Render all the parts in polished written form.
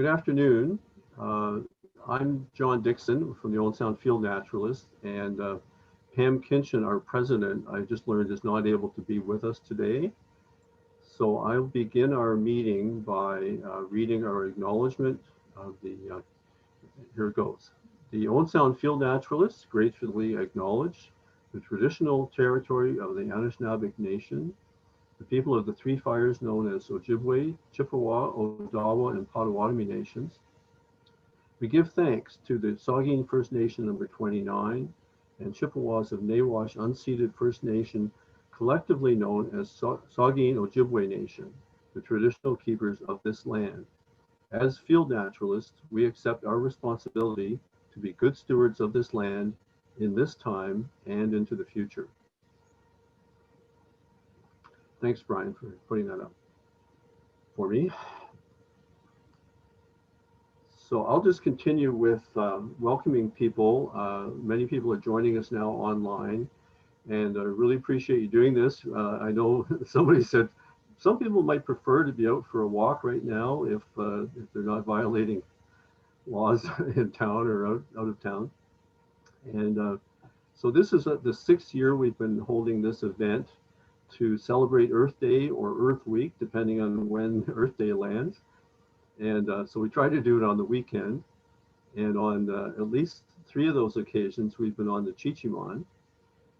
Good afternoon. I'm John Dixon from the Old Sound Field Naturalist, and Pam Kinchin, our president, I just learned is not able to be with us today. So I'll begin our meeting by reading our acknowledgement of the, here it goes. The Old Sound Field Naturalists gratefully acknowledge the traditional territory of the Anishinaabe Nation, the people of the three fires known as Ojibwe, Chippewa, Odawa, and Potawatomi nations. We give thanks to the Saugeen First Nation number 29 and Chippewas of Nawash unceded First Nation, collectively known as Saugeen Ojibwe Nation, the traditional keepers of this land. As field naturalists, we accept our responsibility to be good stewards of this land in this time and into the future. Thanks, Brian, for putting that up for me. So I'll just continue with welcoming people. Many people are joining us now online, and I really appreciate you doing this. I know somebody said some people might prefer to be out for a walk right now if they're not violating laws in town or out of town. And so this is the 6th year we've been holding this event to celebrate Earth Day or Earth Week, depending on when Earth Day lands. And so we try to do it on the weekend. And on at least 3 of those occasions, we've been on the Chichimon,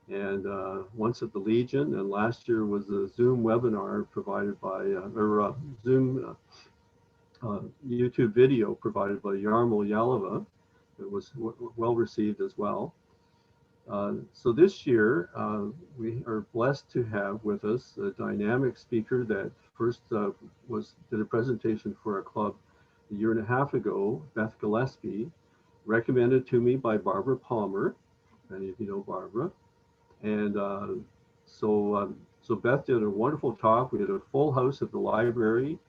and once at the Legion, and last year was a Zoom webinar provided by, or Zoom YouTube video provided by Jarmo Jalava. It was well received as well. So this year, we are blessed to have with us a dynamic speaker that first did a presentation for our club a year and a half ago, Beth Gilhespy, recommended to me by Barbara Palmer. Many of you know Barbara. And so Beth did a wonderful talk. We had a full house at the library.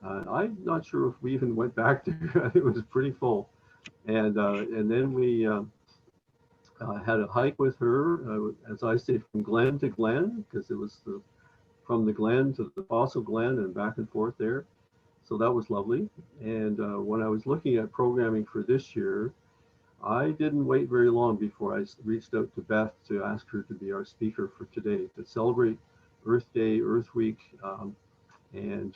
I'm not sure if we even went back there. It was pretty full. And then we had a hike with her, as I say, from glen to glen, because it was from the glen to the fossil glen and back and forth there. So that was lovely. And when I was looking at programming for this year, I didn't wait very long before I reached out to Beth to ask her to be our speaker for today to celebrate Earth Day, Earth Week. And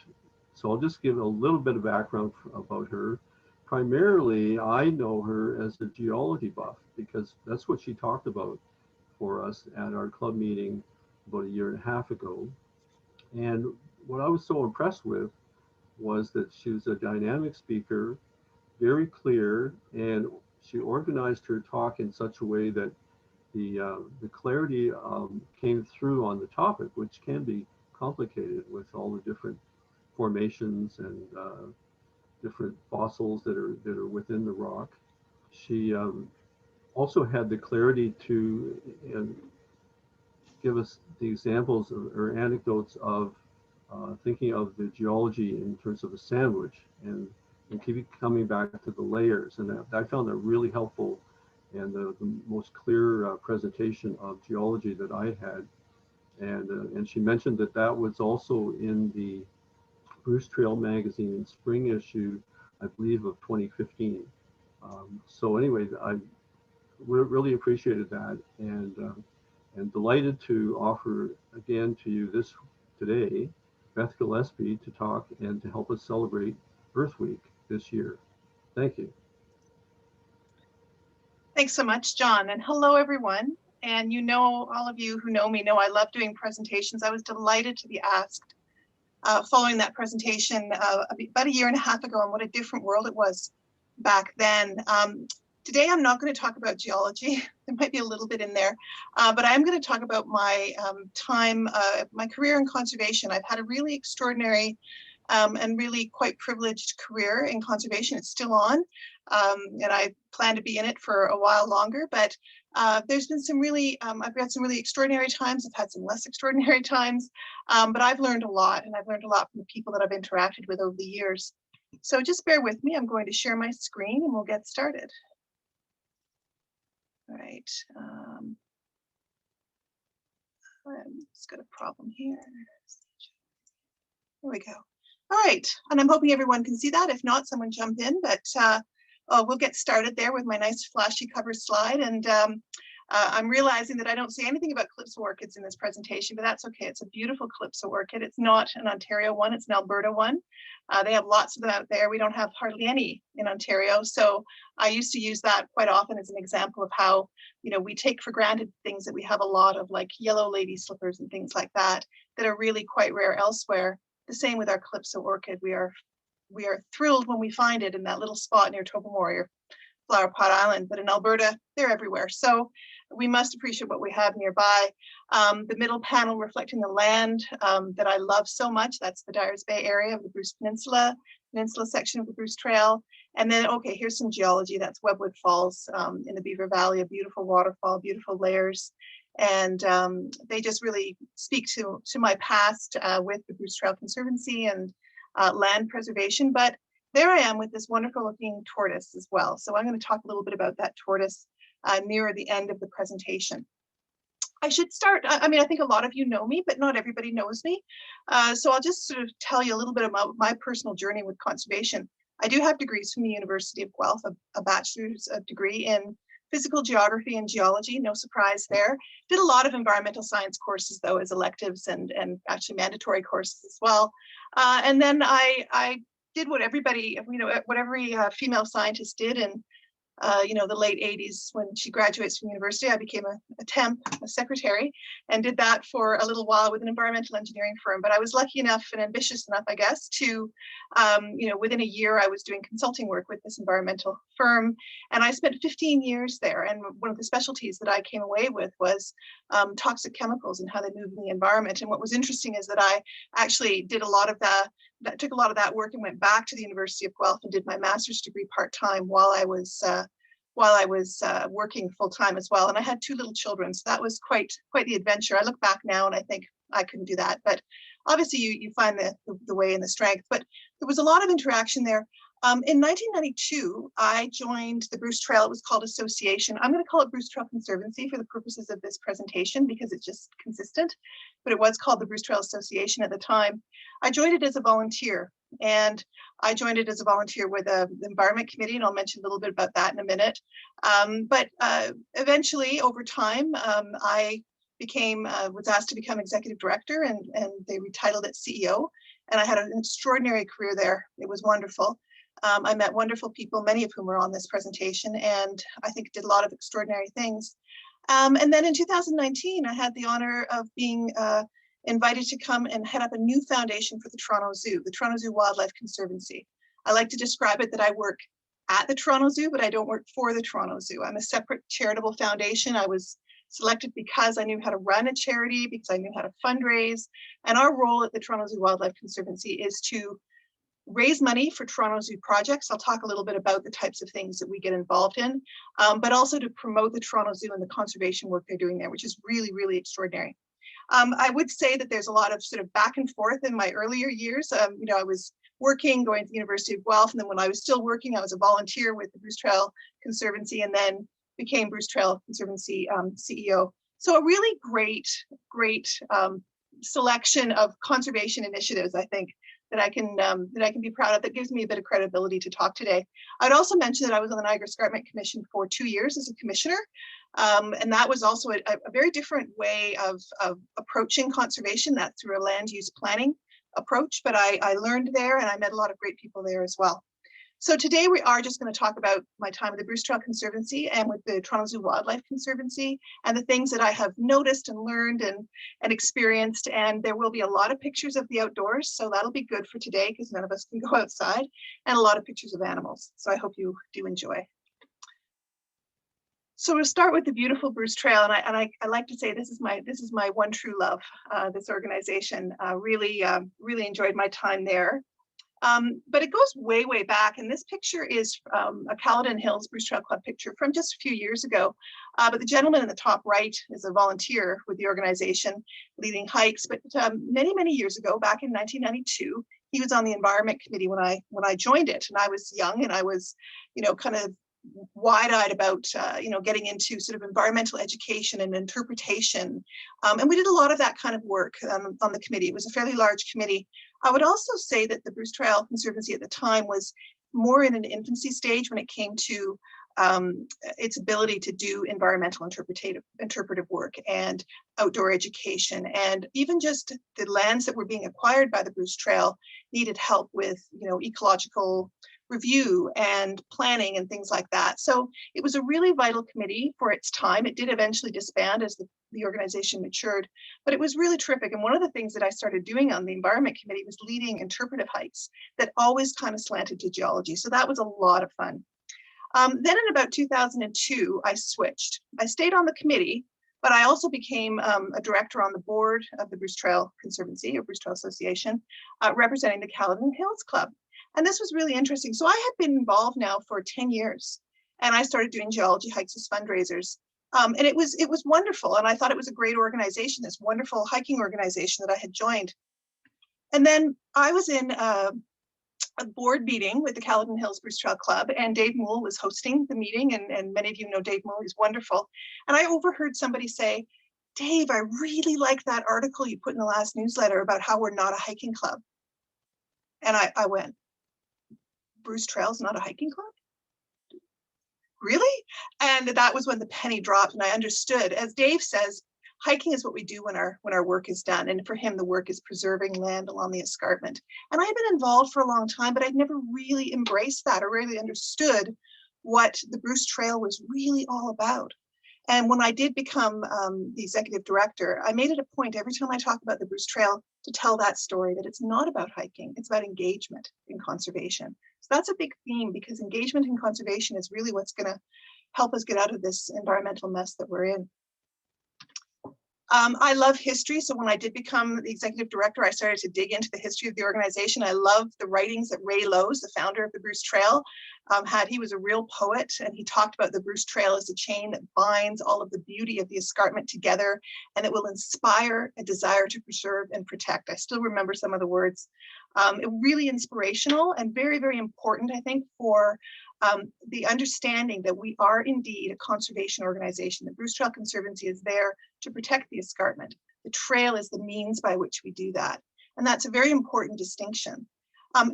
so I'll just give a little bit of background about her. Primarily, I know her as a geology buff because that's what she talked about for us at our club meeting about a year and a half ago. And what I was so impressed with was that she was a dynamic speaker, very clear, and she organized her talk in such a way that the clarity came through on the topic, which can be complicated with all the different formations and different fossils that are within the rock. She also had the clarity to give us the examples or anecdotes of thinking of the geology in terms of a sandwich and keep coming back to the layers. And I found that really helpful and the most clear presentation of geology that I had. And she mentioned that that was also in the Bruce Trail magazine spring issue, I believe, of 2015. So anyway, I really appreciated that, and delighted to offer again to you today, Beth Gillespie, to talk and to help us celebrate Earth Week this year. Thank you. Thanks so much, John, and hello everyone. And you know, all of you who know me know I love doing presentations. I was delighted to be asked following that presentation about a year and a half ago, and what a different world it was back then. Today, I'm not going to talk about geology. There might be a little bit in there, but I'm going to talk about my my career in conservation. I've had a really extraordinary and really quite privileged career in conservation. It's still on, and I plan to be in it for a while longer, but there's been some really, I've had some really extraordinary times. I've had some less extraordinary times, but I've learned a lot, and I've learned a lot from the people that I've interacted with over the years. So just bear with me. I'm going to share my screen and we'll get started. All right. I've just got a problem here. There we go. All right, and I'm hoping everyone can see that. If not, someone jump in, but we'll get started there with my nice flashy cover slide. And I'm realizing that I don't say anything about Calypso orchids in this presentation, but that's okay. It's a beautiful Calypso orchid. It's not an Ontario one, it's an Alberta one. They have lots of them out there. We don't have hardly any in Ontario. So I used to use that quite often as an example of how, you know, we take for granted things that we have a lot of, like yellow lady slippers and things like that, that are really quite rare elsewhere. The same with our Calypso orchid. We are thrilled when we find it in that little spot near Tobermory or Flower Pot Island, but in Alberta, they're everywhere. So we must appreciate what we have nearby. The middle panel reflecting the land that I love so much. That's the Dyers Bay area of the Bruce Peninsula section of the Bruce Trail. And then, okay, here's some geology. That's Webwood Falls in the Beaver Valley, a beautiful waterfall, beautiful layers. And they just really speak to my past with the Bruce Trail Conservancy and land preservation. But there I am with this wonderful looking tortoise as well. So I'm going to talk a little bit about that tortoise near the end of the presentation. I should start, I mean, I think a lot of you know me, but not everybody knows me. So I'll just sort of tell you a little bit about my personal journey with conservation. I do have degrees from the University of Guelph, a bachelor's degree in physical geography and geology, no surprise there. Did a lot of environmental science courses though as electives and actually mandatory courses as well. And then I did what everybody, you know, what every female scientist did in you know, the late 80s when she graduates from university. I became a temp, a secretary, and did that for a little while with an environmental engineering firm. But I was lucky enough and ambitious enough, I guess, to, you know, within a year, I was doing consulting work with this environmental firm. And I spent 15 years there. And one of the specialties that I came away with was toxic chemicals and how they move in the environment. And what was interesting is that I actually did a lot of that, took a lot of that work and went back to the University of Guelph and did my master's degree part-time while I was working full-time as well. And I had 2 little children, so that was quite the adventure. I look back now and I think I couldn't do that, but obviously you find the way and the strength. But there was a lot of interaction there. In 1992, I joined the Bruce Trail. It was called Association. I'm going to call it Bruce Trail Conservancy for the purposes of this presentation because it's just consistent, but it was called the Bruce Trail Association at the time. I joined it as a volunteer, and I joined it as a volunteer with the Environment Committee, and I'll mention a little bit about that in a minute. But eventually, over time, I was asked to become executive director, and they retitled it CEO, and I had an extraordinary career there. It was wonderful. I met wonderful people, many of whom are on this presentation, and I think did a lot of extraordinary things. And then in 2019, I had the honor of being invited to come and head up a new foundation for the Toronto Zoo, the Toronto Zoo Wildlife Conservancy. I like to describe it that I work at the Toronto Zoo, but I don't work for the Toronto Zoo. I'm a separate charitable foundation. I was selected because I knew how to run a charity, because I knew how to fundraise. And our role at the Toronto Zoo Wildlife Conservancy is to raise money for Toronto Zoo projects. I'll talk a little bit about the types of things that we get involved in, but also to promote the Toronto Zoo and the conservation work they're doing there, which is really, really extraordinary. I would say that there's a lot of sort of back and forth in my earlier years. You know, I was working, going to the University of Guelph, and then when I was still working, I was a volunteer with the Bruce Trail Conservancy, and then became Bruce Trail Conservancy CEO. So a really great selection of conservation initiatives, I think, that I can be proud of. That gives me a bit of credibility to talk today. I'd also mention that I was on the Niagara Escarpment Commission for 2 years as a commissioner, and that was also a very different way of approaching conservation. That's through a land use planning approach, but I learned there, and I met a lot of great people there as well. So today we are just going to talk about my time with the Bruce Trail Conservancy and with the Toronto Zoo Wildlife Conservancy and the things that I have noticed and learned and experienced. And there will be a lot of pictures of the outdoors, so that'll be good for today because none of us can go outside, and a lot of pictures of animals. So I hope you do enjoy. So we'll start with the beautiful Bruce Trail, and I like to say this is my one true love. This organization really enjoyed my time there. But it goes way, way back. And this picture is a Caledon Hills Bruce Trail Club picture from just a few years ago. But the gentleman in the top right is a volunteer with the organization leading hikes. But many, many years ago, back in 1992, he was on the Environment Committee when I joined it. And I was young, and I was, you know, kind of wide-eyed about, getting into sort of environmental education and interpretation. And we did a lot of that kind of work on the committee. It was a fairly large committee. I would also say that the Bruce Trail Conservancy at the time was more in an infancy stage when it came to its ability to do environmental interpretive work and outdoor education, and even just the lands that were being acquired by the Bruce Trail needed help with, ecological review and planning and things like that. So it was a really vital committee for its time. It did eventually disband as the organization matured, but it was really terrific. And one of the things that I started doing on the Environment Committee was leading interpretive hikes that always kind of slanted to geology. So that was a lot of fun. Then in about 2002, I switched. I stayed on the committee, but I also became a director on the board of the Bruce Trail Conservancy or Bruce Trail Association, representing the Caledon Hills Club. And this was really interesting. So I had been involved now for 10 years, and I started doing geology hikes as fundraisers. And it was wonderful. And I thought it was a great organization, this wonderful hiking organization that I had joined. And then I was in a board meeting with the Caledon Hills Bruce Trail Club, and Dave Moule was hosting the meeting. And many of you know Dave Moule, he's wonderful. And I overheard somebody say, "Dave, I really like that article you put in the last newsletter about how we're not a hiking club." And I went, "Bruce Trail's not a hiking club? Really?" And that was when the penny dropped, and I understood. As Dave says, hiking is what we do when our work is done. And for him, the work is preserving land along the escarpment. And I've been involved for a long time, but I'd never really embraced that or really understood what the Bruce Trail was really all about. And when I did become the executive director, I made it a point every time I talk about the Bruce Trail to tell that story, that it's not about hiking, it's about engagement in conservation. So that's a big theme, because engagement in conservation is really what's going to help us get out of this environmental mess that we're in. I love history. So when I did become the executive director, I started to dig into the history of the organization. I love the writings that Ray Lowes, the founder of the Bruce Trail, had. He was a real poet, and he talked about the Bruce Trail as a chain that binds all of the beauty of the escarpment together, and it will inspire a desire to preserve and protect. I still remember some of the words. Really inspirational and very, very important, I think, for the understanding that we are indeed a conservation organization. The Bruce Trail Conservancy is there to protect the escarpment. The trail is the means by which we do that. And that's a very important distinction.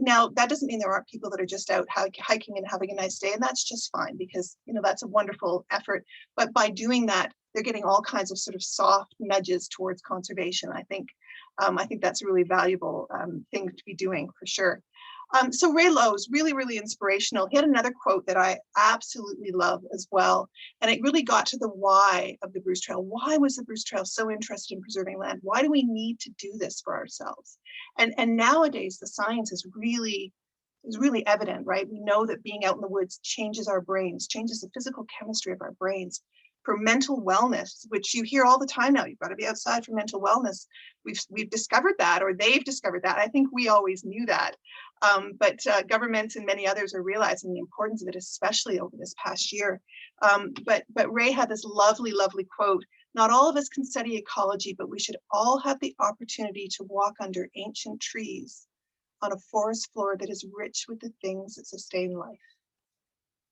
Now, that doesn't mean there aren't people that are just out hiking and having a nice day, and that's just fine, because that's a wonderful effort. But by doing that, they're getting all kinds of sort of soft nudges towards conservation. I think that's a really valuable thing to be doing, for sure. So Ray Lowes, really, really inspirational. He had another quote that I absolutely love as well. And it really got to the why of the Bruce Trail. Why was the Bruce Trail so interested in preserving land? Why do we need to do this for ourselves? And nowadays, the science is really evident, right? We know that being out in the woods changes our brains, changes the physical chemistry of our brains. For mental wellness, which you hear all the time now, you've got to be outside for mental wellness. We've discovered that, or they've discovered that. I think we always knew that, but governments and many others are realizing the importance of it, especially over this past year. But Ray had this lovely, lovely quote: "Not all of us can study ecology, but we should all have the opportunity to walk under ancient trees on a forest floor that is rich with the things that sustain life."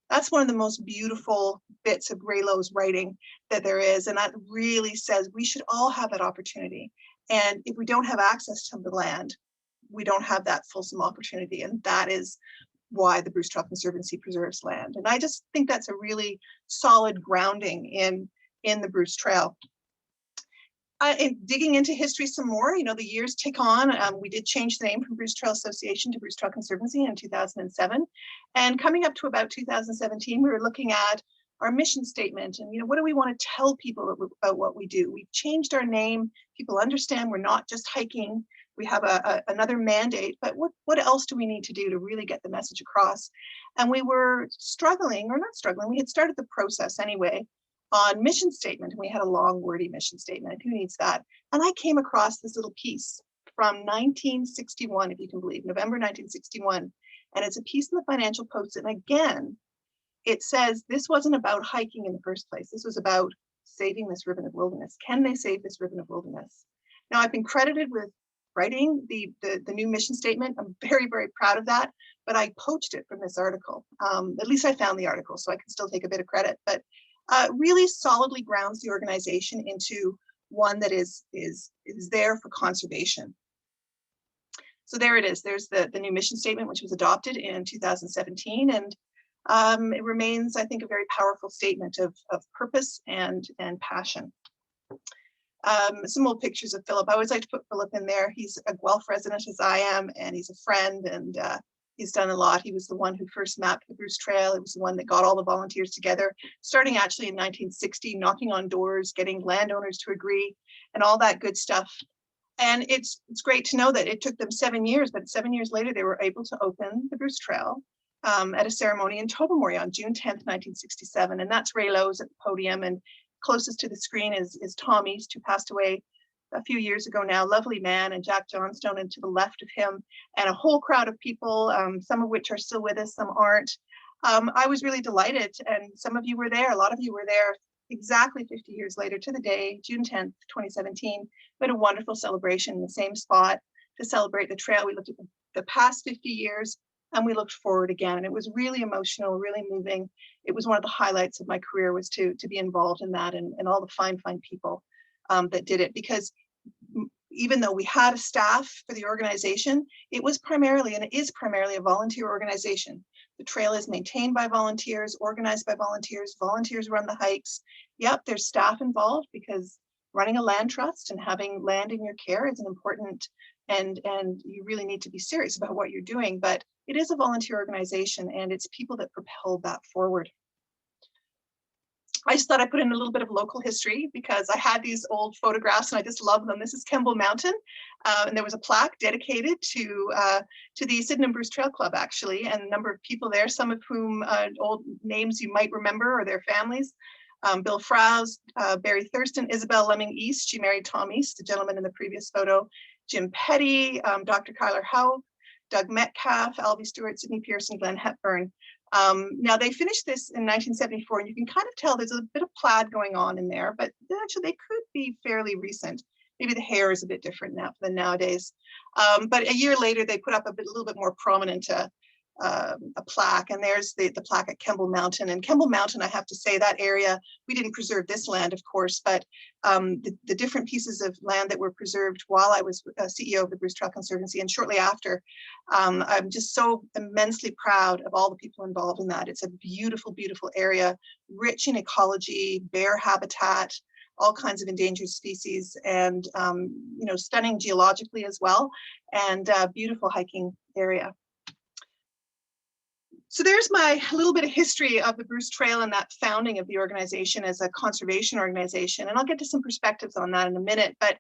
That's one of the most beautiful bits of Ray Lowes' writing that there is. And that really says we should all have that opportunity. And if we don't have access to the land, we don't have that fulsome opportunity. And that is why the Bruce Trail Conservancy preserves land. And I just think that's a really solid grounding in the Bruce Trail. And digging into history some more, the years tick on. We did change the name from Bruce Trail Association to Bruce Trail Conservancy in 2007. And coming up to about 2017, we were looking at our mission statement and, what do we want to tell people about what we do? We've changed our name. People understand we're not just hiking. We have another mandate, but what else do we need to do to really get the message across? And we were struggling, or not struggling, we had started the process anyway, on mission statement, and we had a long, wordy mission statement. Who needs that? And I came across this little piece from 1961, if you can believe, November 1961, and it's a piece in the Financial Post. And again, it says this wasn't about hiking in the first place. This was about saving this ribbon of wilderness. Can they save this ribbon of wilderness? Now, I've been credited with writing the new mission statement. I'm very, very proud of that, but I poached it from this article. At least I found the article, so I can still take a bit of credit, but really solidly grounds the organization into one that is there for conservation. So there it is. There's the new mission statement, which was adopted in 2017, and it remains, I think, a very powerful statement of purpose and passion. Some old pictures of Philip. I always like to put Philip in there. He's a Guelph resident as I am, and he's a friend, and he's done a lot. He was the one who first mapped the Bruce Trail. He was the one that got all the volunteers together, starting actually in 1960, knocking on doors, getting landowners to agree, and all that good stuff. And it's great to know that it took them 7 years, but 7 years later, they were able to open the Bruce Trail at a ceremony in Tobermory on June 10th, 1967. And that's Ray Lowe's at the podium, and closest to the screen is Tom East, who passed away a few years ago now, lovely man, and Jack Johnstone, and to the left of him, and a whole crowd of people, some of which are still with us, some aren't. I was really delighted, and some of you were there, a lot of you were there exactly 50 years later to the day, June 10th, 2017. We had a wonderful celebration in the same spot to celebrate the trail. We looked at the past 50 years, and we looked forward again, and it was really emotional, really moving. It was one of the highlights of my career, was to be involved in that, and all the fine people that did it, because even though we had a staff for the organization, it was primarily, and it is primarily, a volunteer organization. The trail is maintained by volunteers, organized by volunteers. Volunteers run the hikes. Yep, there's staff involved, because running a land trust and having land in your care is an important, and you really need to be serious about what you're doing. But it is a volunteer organization, and it's people that propelled that forward. I just thought I'd put in a little bit of local history, because I had these old photographs and I just love them. This is Kemble Mountain, and there was a plaque dedicated to the Sydenham Bruce Trail Club, actually, and a number of people there, some of whom old names you might remember, or their families. Bill Frowse, Barry Thurston, Isabel Lemming East, she married Tom East, the gentleman in the previous photo, Jim Petty, Dr. Kyler Howe, Doug Metcalf, Albie Stewart, Sidney Pearson, Glenn Hepburn. Now they finished this in 1974, and you can kind of tell there's a bit of plaid going on in there, but actually they could be fairly recent. Maybe the hair is a bit different now than nowadays. But a year later, they put up a little bit more prominent a plaque, and there's the plaque at Kemble Mountain. And Kemble Mountain, I have to say, that area, we didn't preserve this land, of course, but the different pieces of land that were preserved while I was CEO of the Bruce Trail Conservancy, and shortly after, I'm just so immensely proud of all the people involved in that. It's a beautiful, beautiful area, rich in ecology, bear habitat, all kinds of endangered species, and you know, stunning geologically as well, and beautiful hiking area. So there's my little bit of history of the Bruce Trail and that founding of the organization as a conservation organization. And I'll get to some perspectives on that in a minute. But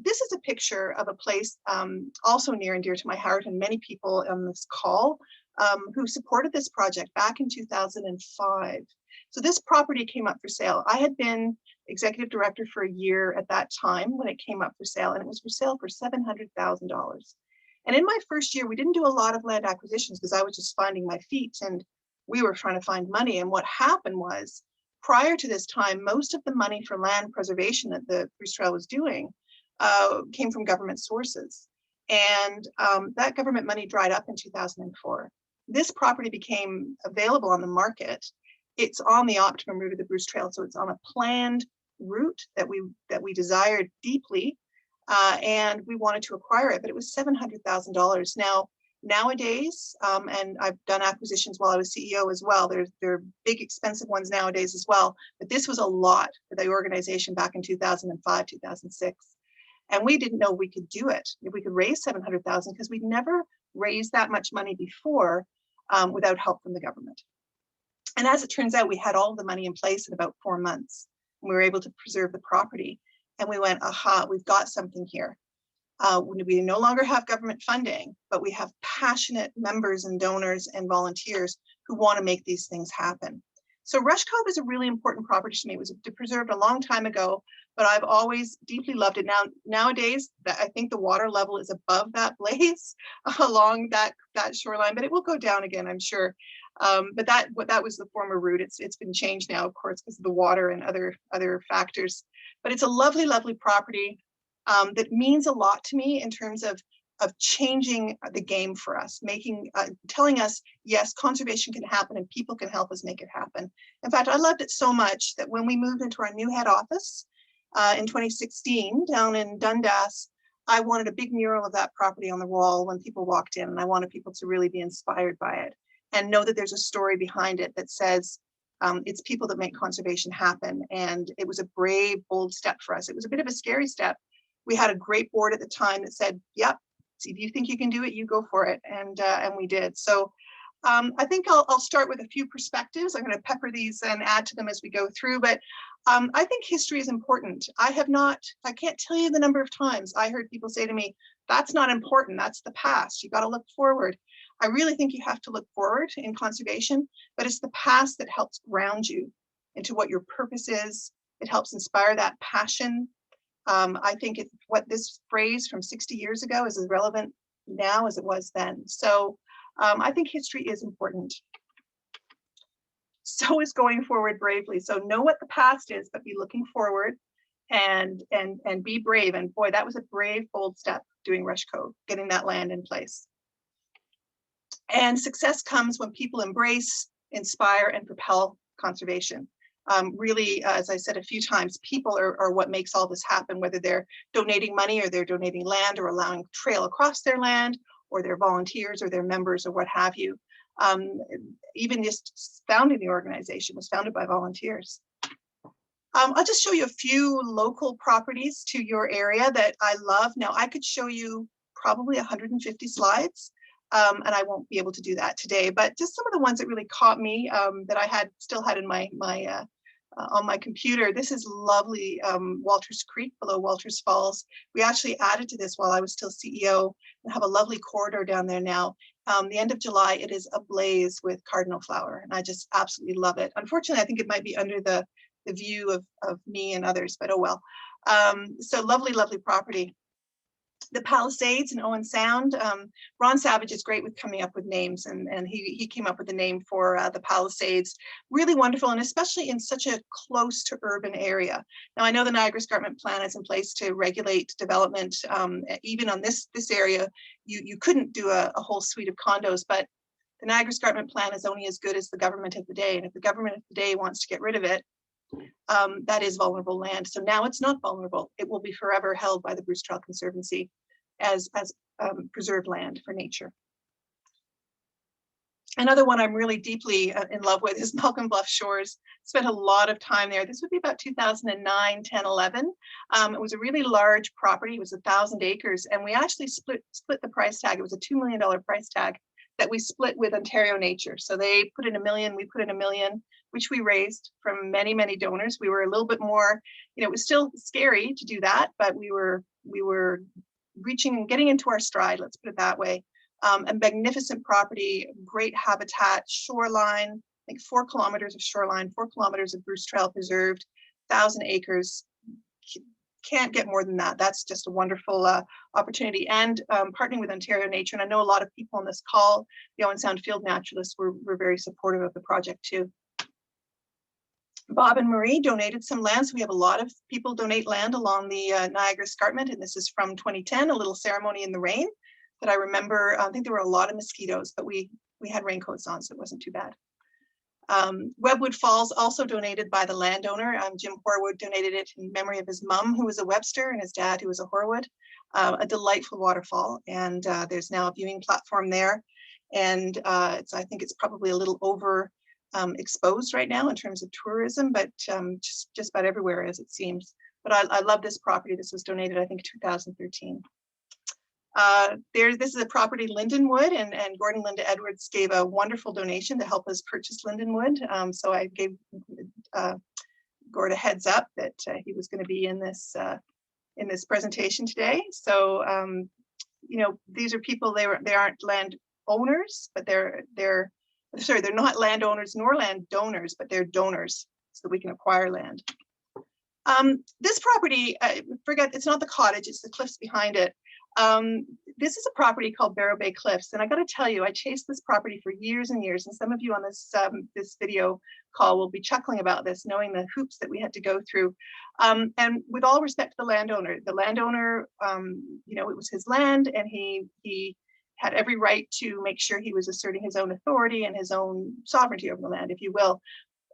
this is a picture of a place also near and dear to my heart, and many people on this call who supported this project back in 2005. So this property came up for sale. I had been executive director for a year at that time when it came up for sale, and it was for sale for $700,000. And in my first year, we didn't do a lot of land acquisitions because I was just finding my feet, and we were trying to find money. And what happened was, prior to this time, most of the money for land preservation that the Bruce Trail was doing came from government sources. And that government money dried up in 2004. This property became available on the market. It's on the optimum route of the Bruce Trail, so it's on a planned route that we desired deeply. And we wanted to acquire it, but it was $700,000. Now, nowadays, and I've done acquisitions while I was CEO as well. There are big, expensive ones nowadays as well, but this was a lot for the organization back in 2005, 2006. And we didn't know we could do it, if we could raise $700,000, because we'd never raised that much money before without help from the government. And as it turns out, we had all the money in place in about 4 months, and we were able to preserve the property. And we went, aha, we've got something here. We no longer have government funding, but we have passionate members and donors and volunteers who want to make these things happen. So Rush Cove is a really important property to me. It was preserved a long time ago, but I've always deeply loved it. Nowadays, I think the water level is above that blaze along that shoreline, but it will go down again, I'm sure. But that was the former route. It's been changed now, of course, because of the water and other factors. But it's a lovely, lovely property. that means a lot to me in terms of changing the game for us, telling us, yes, conservation can happen and people can help us make it happen. In fact, I loved it so much that when we moved into our new head office in 2016 down in Dundas, I wanted a big mural of that property on the wall when people walked in, and I wanted people to really be inspired by it and know that there's a story behind it that says it's people that make conservation happen. And it was a brave, bold step for us. It was a bit of a scary step. We had a great board at the time that said, yep, see, if you think you can do it, you go for it. And we did. So I think I'll start with a few perspectives. I'm going to pepper these and add to them as we go through. But I think history is important. I can't tell you the number of times I heard people say to me, that's not important. That's the past. You got to look forward. I really think you have to look forward in conservation, but it's the past that helps ground you into what your purpose is. It helps inspire that passion. I think what this phrase from 60 years ago is as relevant now as it was then. So I think history is important. So is going forward bravely. So know what the past is, but be looking forward and be brave. And boy, that was a brave, bold step doing Rush Cove, getting that land in place. And success comes when people embrace, inspire, and propel conservation. Really, as I said a few times, people are what makes all this happen, whether they're donating money or they're donating land or allowing trail across their land, or they're volunteers or they're members or what have you. Even just founding the organization was founded by volunteers. I'll just show you a few local properties to your area that I love. Now, I could show you probably 150 slides, and I won't be able to do that today, but just some of the ones that really caught me that I still had in my on my computer. This is lovely Walters Creek below Walters Falls. We actually added to this while I was still CEO and have a lovely corridor down there now. The end of July, it is ablaze with cardinal flower, and I just absolutely love it. Unfortunately, I think it might be under the view of me and others, but oh well. So lovely, lovely property. The Palisades in Owen Sound. Ron Savage is great with coming up with names, and he came up with the name for the Palisades. Really wonderful, and especially in such a close to urban area. Now, I know the Niagara Escarpment Plan is in place to regulate development. Even on this area, you couldn't do a whole suite of condos, but the Niagara Escarpment Plan is only as good as the government of the day. And if the government of the day wants to get rid of it, that is vulnerable land. So now it's not vulnerable. It will be forever held by the Bruce Trail Conservancy as preserved land for nature. Another one I'm really deeply in love with is Malcolm Bluff Shores. Spent a lot of time there. This would be about 2009, 10, 11. It was a really large property. It was 1,000 acres, and we actually split the price tag. It was a $2 million price tag that we split with Ontario Nature. So they put in $1 million, we put in $1 million, which we raised from many, many donors. We were a little bit more, it was still scary to do that, but we were reaching and getting into our stride, let's put it that way. A magnificent property, great habitat, shoreline, I think 4 kilometers of shoreline, 4 kilometers of Bruce Trail preserved, 1,000 acres. Can't get more than that. That's just a wonderful opportunity. And partnering with Ontario Nature, and I know a lot of people on this call, the Owen Sound field naturalists, were very supportive of the project too. Bob and Marie donated some land. So we have a lot of people donate land along the Niagara Escarpment, and this is from 2010, a little ceremony in the rain that I remember. I think there were a lot of mosquitoes, but we had raincoats on, so it wasn't too bad. Webwood Falls, also donated by the landowner. Jim Horwood donated it in memory of his mom, who was a Webster, and his dad, who was a Horwood. A delightful waterfall, and there's now a viewing platform there. And I think it's probably a little over exposed right now in terms of tourism, but just about everywhere as it seems. But I love this property. This was donated, I think, 2013. This is a property, Lindenwood, and Gordon Linda Edwards gave a wonderful donation to help us purchase Lindenwood. So I gave Gord a heads up that he was going to be in this presentation today. So these are people. They aren't land owners, but they're not landowners nor land donors, but they're donors, so we can acquire land. This property, it's not the cottage, it's the cliffs behind it. This is a property called Vero Bay Cliffs, and I got to tell you, I chased this property for years and years, and some of you on this this video call will be chuckling about this, knowing the hoops that we had to go through. And with all respect to the landowner, you know, it was his land, and he had every right to make sure he was asserting his own authority and his own sovereignty over the land, if you will.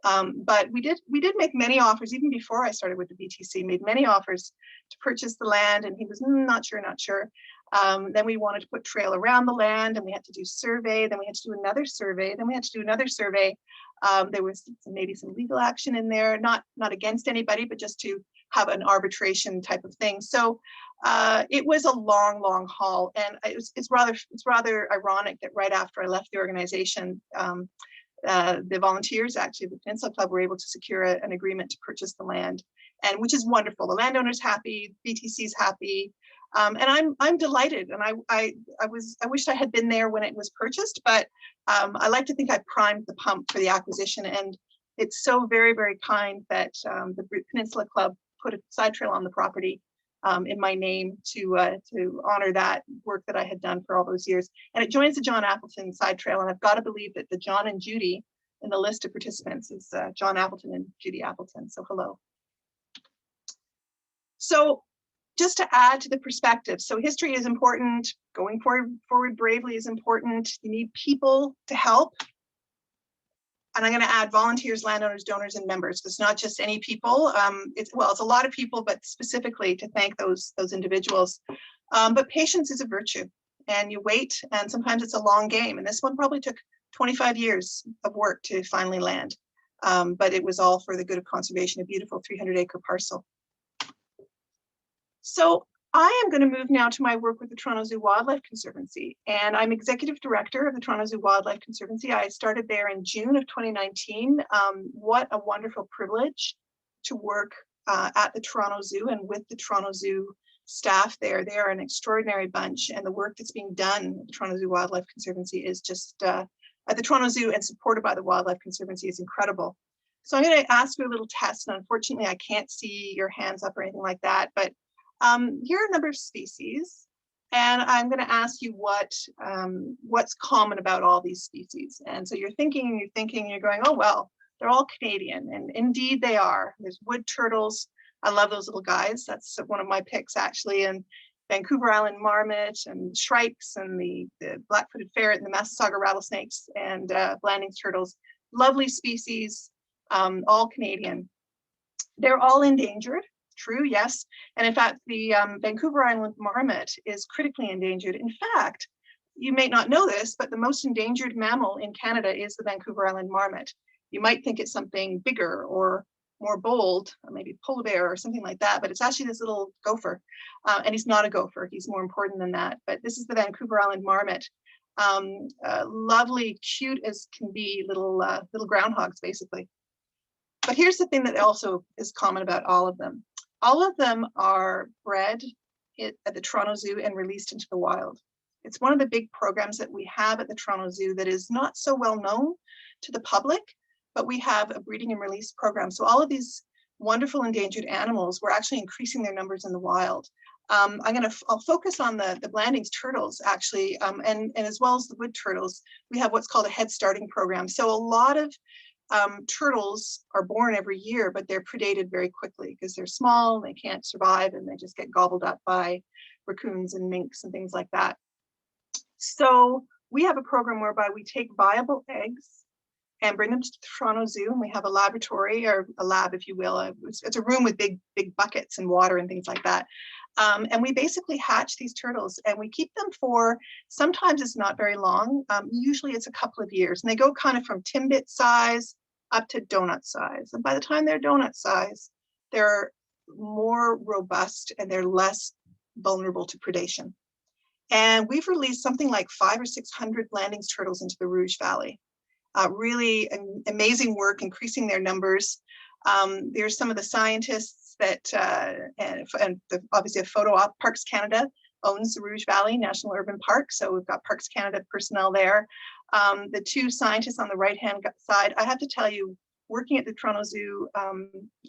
But we did make many offers, even before I started with the BTC, made many offers to purchase the land, and he was not sure. Then we wanted to put trail around the land, and we had to do survey, then we had to do another survey, then we had to do another survey. There was maybe some legal action in there, not against anybody, but just to have an arbitration type of thing. So it was a long haul, and it's rather ironic that right after I left the organization, the volunteers, actually the Peninsula Club, were able to secure an agreement to purchase the land, and which is wonderful. The landowner's happy, BTC's happy, and I'm delighted. And I wished I had been there when it was purchased, but I like to think I primed the pump for the acquisition, and it's so very kind that the Peninsula Club put a side trail on the property in my name to honor that work that I had done for all those years. And it joins the John Appleton side trail, and I've got to believe that the John and Judy in the list of participants is John Appleton and Judy Appleton, so hello. So just to add to the perspective, so history is important, going forward bravely is important, you need people to help. And I'm going to add volunteers, landowners, donors, and members. It's not just any people. It's a lot of people, but specifically to thank those individuals. But patience is a virtue, and you wait, and sometimes it's a long game. And this one probably took 25 years of work to finally land. But it was all for the good of conservation, a beautiful 300-acre parcel. So I am going to move now to my work with the Toronto Zoo Wildlife Conservancy, and I'm executive director of the Toronto Zoo Wildlife Conservancy. I started there in June of 2019. What a wonderful privilege to work at the Toronto Zoo and with the Toronto Zoo staff there. They are an extraordinary bunch, and the work that's being done at the Toronto Zoo Wildlife Conservancy is just, at the Toronto Zoo and supported by the Wildlife Conservancy, is incredible. So I'm going to ask you a little test, and unfortunately I can't see your hands up or anything like that, but here are a number of species, and I'm going to ask you what's common about all these species. And so you're thinking, you're going, oh, well, they're all Canadian, and indeed they are. There's wood turtles. I love those little guys. That's one of my picks, actually, and Vancouver Island marmot and shrikes and the black-footed ferret and the Massasauga rattlesnakes and Blanding's turtles. Lovely species, all Canadian. They're all endangered. True, yes. And in fact, the Vancouver Island marmot is critically endangered. In fact, you may not know this, but the most endangered mammal in Canada is the Vancouver Island marmot. You might think it's something bigger or more bold, or maybe polar bear or something like that, but it's actually this little gopher. And he's not a gopher, he's more important than that. But this is the Vancouver Island marmot. Lovely, cute as can be, little groundhogs, basically. But here's the thing that also is common about all of them. All of them are bred at the Toronto Zoo and released into the wild. It's one of the big programs that we have at the Toronto Zoo that is not so well known to the public, but we have a breeding and release program. So all of these wonderful endangered animals, we're actually increasing their numbers in the wild. I'll focus on the Blanding's turtles, actually, and as well as the wood turtles. We have what's called a head starting program. So a lot of turtles are born every year, but they're predated very quickly because they're small, they can't survive, and they just get gobbled up by raccoons and minks and things like that. So we have a program whereby we take viable eggs and bring them to the Toronto Zoo, and we have a laboratory, or a lab, if you will. It's a room with big buckets and water and things like that. And we basically hatch these turtles, and we keep them for, sometimes it's not very long, usually it's a couple of years, and they go kind of from Timbit size up to donut size. And by the time they're donut size, they're more robust and they're less vulnerable to predation. And we've released something like 500 or 600 Blanding's turtles into the Rouge Valley. Really amazing work, increasing their numbers. There's some of the scientists that, obviously a photo op, Parks Canada owns the Rouge Valley National Urban Park, so we've got Parks Canada personnel there. The two scientists on the right-hand side, I have to tell you, working at the Toronto Zoo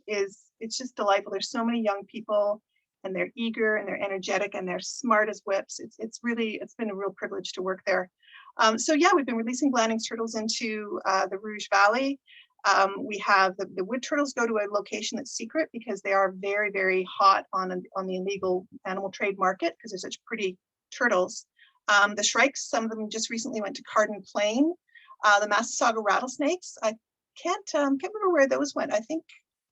it's just delightful. There's so many young people and they're eager and they're energetic and they're smart as whips. It's been a real privilege to work there. So yeah, we've been releasing Blanding's turtles into the Rouge Valley. We have the wood turtles go to a location that's secret because they are very, very hot on the illegal animal trade market because they're such pretty turtles. The shrikes, some of them just recently went to Carden Plain. The Massasauga rattlesnakes, I can't remember where those went. I think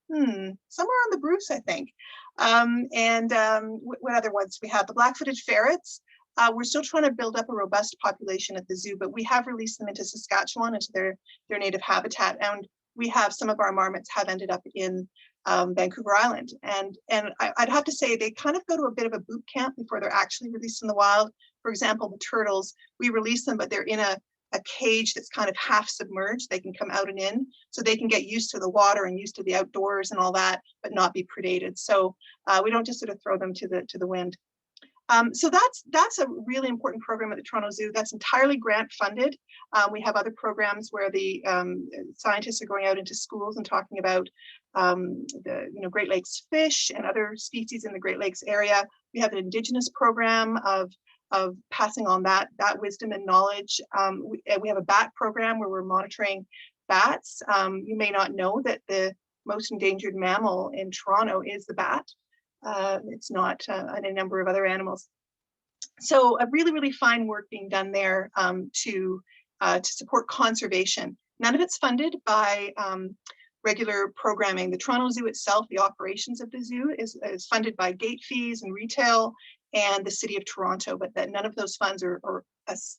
somewhere on the Bruce, I think. What other ones we have? The black-footed ferrets. We're still trying to build up a robust population at the zoo, but we have released them into Saskatchewan, into their native habitat, and we have some of our marmots have ended up in Vancouver Island. And I'd have to say they kind of go to a bit of a boot camp before they're actually released in the wild. For example, the turtles, we release them, but they're in a cage that's kind of half submerged. They can come out and in, so they can get used to the water and used to the outdoors and all that, but not be predated. So we don't just sort of throw them to the wind. So that's a really important program at the Toronto Zoo. That's entirely grant funded. We have other programs where the scientists are going out into schools and talking about the Great Lakes fish and other species in the Great Lakes area. We have an Indigenous program of passing on that wisdom and knowledge. We have a bat program where we're monitoring bats. You may not know that the most endangered mammal in Toronto is the bat. It's not a number of other animals. So a really, really fine work being done there to support conservation. None of it's funded by regular programming. The Toronto Zoo itself, the operations of the zoo is funded by gate fees and retail and the City of Toronto, but that none of those funds or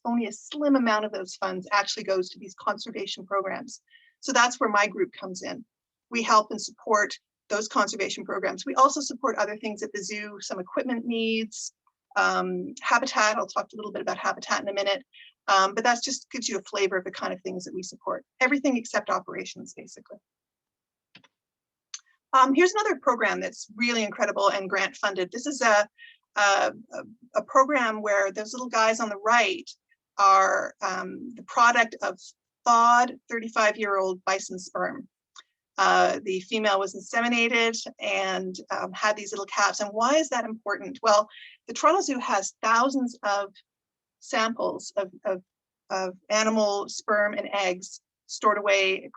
only a slim amount of those funds actually goes to these conservation programs. So that's where my group comes in. We help and support those conservation programs. We also support other things at the zoo, some equipment needs, habitat. I'll talk a little bit about habitat in a minute, but that just gives you a flavor of the kind of things that we support. Everything except operations, basically. Here's another program that's really incredible and grant funded. This is a program where those little guys on the right are the product of thawed 35-year-old bison sperm. The female was inseminated and had these little calves. And why is that important? Well, the Toronto Zoo has thousands of samples of animal sperm and eggs stored away,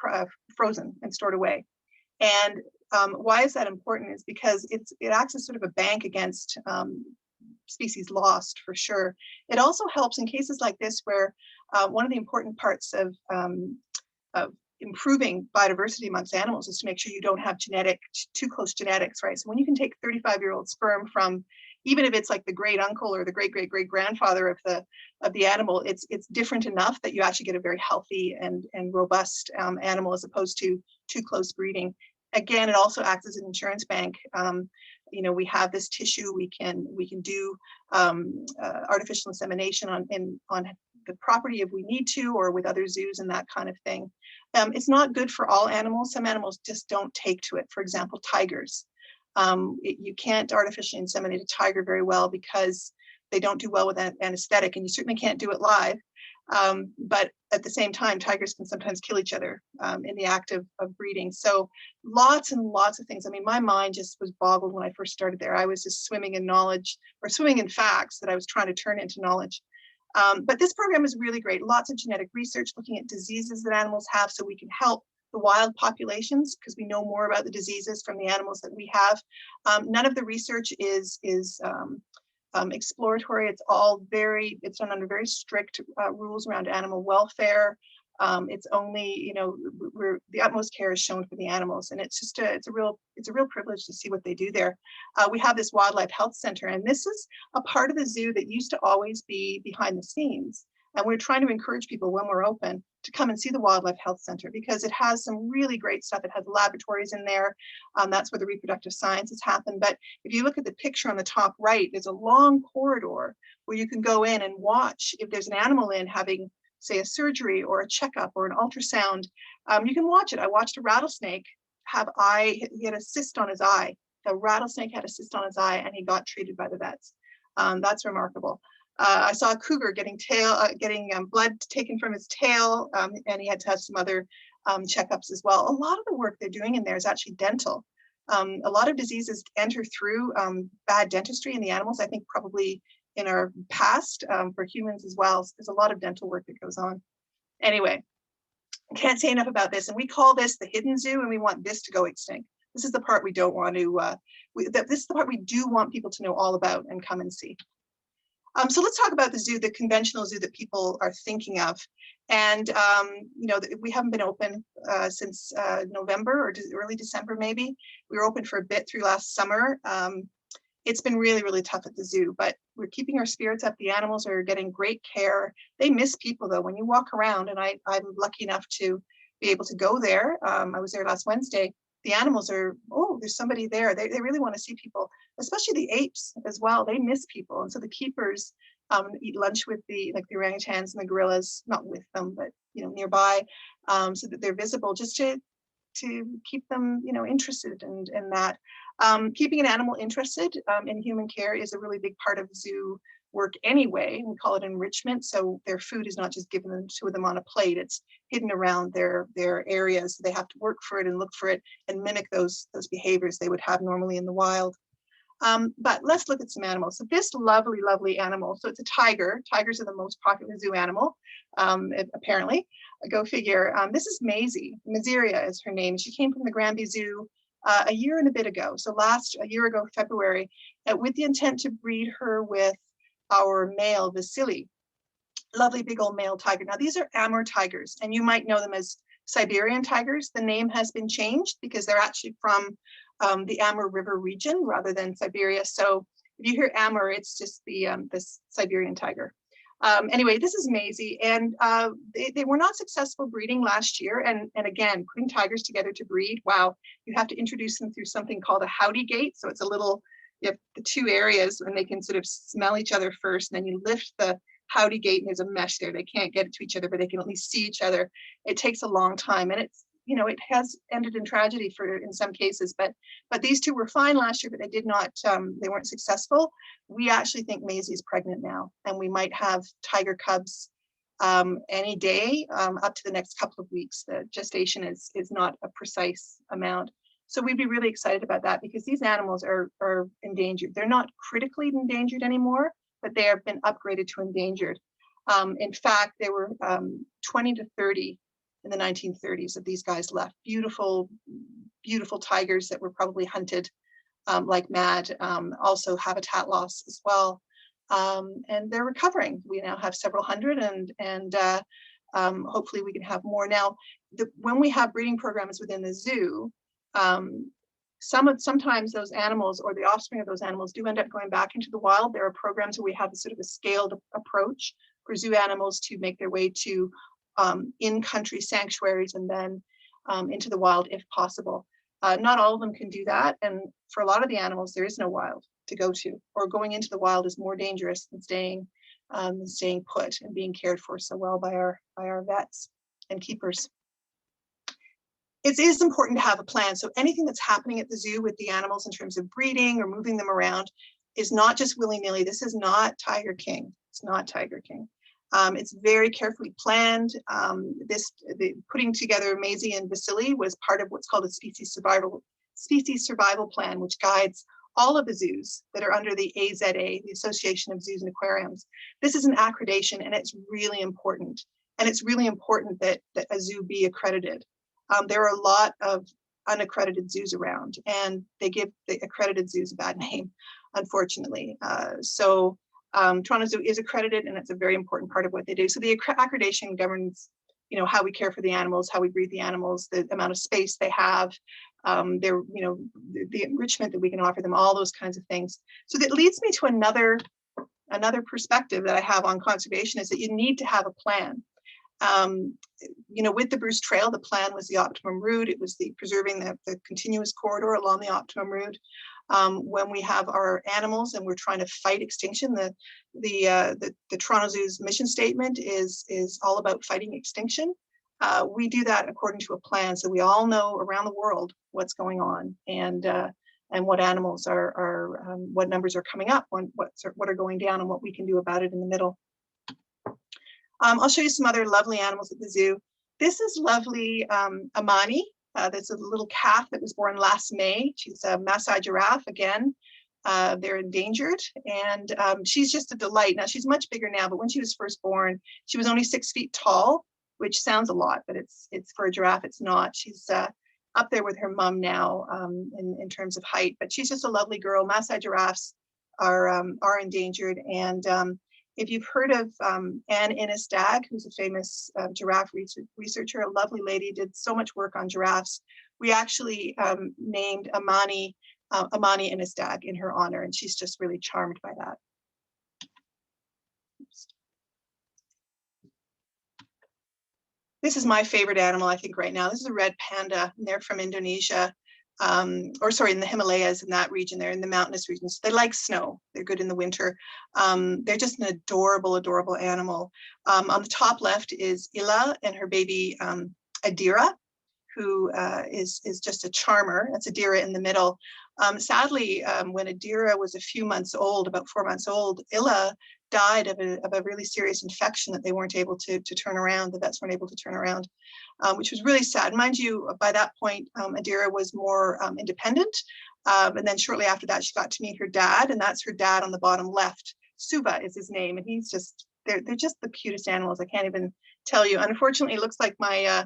frozen and stored away. And why is that important is because it acts as sort of a bank against species lost, for sure. It also helps in cases like this where one of the important parts of improving biodiversity amongst animals is to make sure you don't have too close genetics, right? So when you can take 35-year-old sperm from, even if it's like the great uncle or the great great great grandfather of the animal, it's different enough that you actually get a very healthy and robust animal as opposed to too close breeding. Again, it also acts as an insurance bank. We have this tissue. We can do artificial insemination on the property if we need to, or with other zoos and that kind of thing. It's not good for all animals. Some animals just don't take to it. For example, tigers. You can't artificially inseminate a tiger very well because they don't do well with anesthetic, and you certainly can't do it live. But at the same time, tigers can sometimes kill each other in the act of breeding. So lots and lots of things. I mean, my mind just was boggled when I first started there. I was just swimming in knowledge, or swimming in facts that I was trying to turn into knowledge. But this program is really great. Lots of genetic research looking at diseases that animals have so we can help the wild populations because we know more about the diseases from the animals that we have. None of the research is exploratory. It's done under very strict rules around animal welfare. It's only, the utmost care is shown for the animals, and it's a real privilege to see what they do there. We have this wildlife health center, and this is a part of the zoo that used to always be behind the scenes. And we're trying to encourage people when we're open to come and see the Wildlife Health Center because it has some really great stuff. It has laboratories in there. That's where the reproductive sciences happen. But if you look at the picture on the top right, there's a long corridor where you can go in and watch if there's an animal in having, say, a surgery or a checkup or an ultrasound. You can watch it. I watched a rattlesnake he had a cyst on his eye. The rattlesnake had a cyst on his eye and he got treated by the vets. That's remarkable. I saw a cougar getting blood taken from his tail, and he had to have some other checkups as well. A lot of the work they're doing in there is actually dental. A lot of diseases enter through bad dentistry in the animals. I think probably in our past for humans as well. So there's a lot of dental work that goes on. Anyway, I can't say enough about this. And we call this the hidden zoo, and we want this to go extinct. This is the part we don't want to, this is the part we do want people to know all about and come and see. So let's talk about the zoo, the conventional zoo that people are thinking of. And, you know, we haven't been open since November or early December, maybe. We were open for a bit through last summer. It's been really, really tough at the zoo, but we're keeping our spirits up. The animals are getting great care. They miss people, though. When you walk around, and I'm lucky enough to be able to go there. I was there last Wednesday. The animals are, oh, there's somebody there. They really want to see people, especially the apes as well. They miss people. And so the keepers eat lunch with the orangutans and the gorillas, not with them, but, you know, nearby, so that they're visible, just to keep them, you know, interested in that. Keeping an animal interested in human care is a really big part of zoo work anyway. We call it enrichment. So their food is not just given to them on a plate, it's hidden around their areas. They have to work for it and look for it and mimic those behaviors they would have normally in the wild. But let's look at some animals. So this lovely, lovely animal, so it's a tiger. Tigers are the most popular zoo animal, apparently. Go figure. This is Maisie. Maziria is her name. She came from the Granby Zoo a year and a bit ago. So a year ago, February, with the intent to breed her with our male Vasily. Lovely big old male tiger. Now these are Amur tigers, and you might know them as Siberian tigers. The name has been changed because they're actually from the Amur River region rather than Siberia. So if you hear Amur, it's just the Siberian tiger. Anyway, this is Maisie, and they were not successful breeding last year. And again, putting tigers together to breed, wow, you have to introduce them through something called a howdy gate. So it's a little, you have the two areas, and they can sort of smell each other first, and then you lift the howdy gate, and there's a mesh there. They can't get it to each other, but they can at least see each other. It takes a long time, and it's, you know, it has ended in tragedy in some cases, but these two were fine last year, but they did not, they weren't successful. We actually think Maisie is pregnant now, and we might have tiger cubs any day up to the next couple of weeks. The gestation is not a precise amount. So we'd be really excited about that, because these animals are endangered. They're not critically endangered anymore, but they have been upgraded to endangered. In fact, there were 20 to 30 in the 1930s of these guys left. Beautiful, beautiful tigers that were probably hunted like mad. Also habitat loss as well. And they're recovering. We now have several hundred, and hopefully we can have more. Now, when we have breeding programs within the zoo, sometimes those animals or the offspring of those animals do end up going back into the wild. There are programs where we have sort of a scaled approach for zoo animals to make their way to in-country sanctuaries and then into the wild if possible. Not all of them can do that, and for a lot of the animals there is no wild to go to, or going into the wild is more dangerous than staying put and being cared for so well by our vets and keepers. It is important to have a plan. So anything that's happening at the zoo with the animals in terms of breeding or moving them around is not just willy-nilly. This is not Tiger King. It's not Tiger King. It's very carefully planned. Putting together Maisie and Vasily was part of what's called a species survival plan, which guides all of the zoos that are under the AZA, the Association of Zoos and Aquariums. This is an accreditation, and it's really important. And it's really important that a zoo be accredited. There are a lot of unaccredited zoos around, and they give the accredited zoos a bad name, unfortunately. Toronto Zoo is accredited, and it's a very important part of what they do. So the accreditation governs, you know, how we care for the animals, how we breed the animals, the amount of space they have, their, you know, the enrichment that we can offer them, all those kinds of things. So that leads me to another perspective that I have on conservation, is that you need to have a plan. You know, with the Bruce Trail, the plan was the optimum route. It was preserving the continuous corridor along the optimum route. When we have our animals and we're trying to fight extinction, the Toronto Zoo's mission statement is all about fighting extinction. We do that according to a plan, so we all know around the world what's going on, and what animals what numbers are coming up, what are going down, and what we can do about it in the middle. I'll show you some other lovely animals at the zoo. This is lovely Amani. There's a little calf that was born last May. She's a Maasai giraffe again. They're endangered, and she's just a delight. Now she's much bigger now, but when she was first born, she was only 6 feet tall, which sounds a lot, but it's for a giraffe, it's not. She's up there with her mom now in terms of height, but she's just a lovely girl. Maasai giraffes are endangered, and if you've heard of Anne Innes-Dagg, who's a famous giraffe researcher, a lovely lady, did so much work on giraffes. We actually named Amani Innes-Dagg in her honor, and she's just really charmed by that. Oops. This is my favorite animal, I think, right now. This is a red panda, and they're from Indonesia, or sorry, in the Himalayas, in that region. They're in the mountainous regions. They like snow. They're good in the winter. They're just an adorable, adorable animal. On the top left is Ila and her baby Adira, who is just a charmer. That's Adira in the middle. Sadly, when Adira was a few months old, about 4 months old, Ila died of a really serious infection that they weren't able to turn around, the vets weren't able to turn around, which was really sad. Mind you, by that point, Adira was more independent. And then shortly after that, she got to meet her dad, and that's her dad on the bottom left. Suva is his name, and he's just, they're just the cutest animals. I can't even tell you. Unfortunately, it looks like the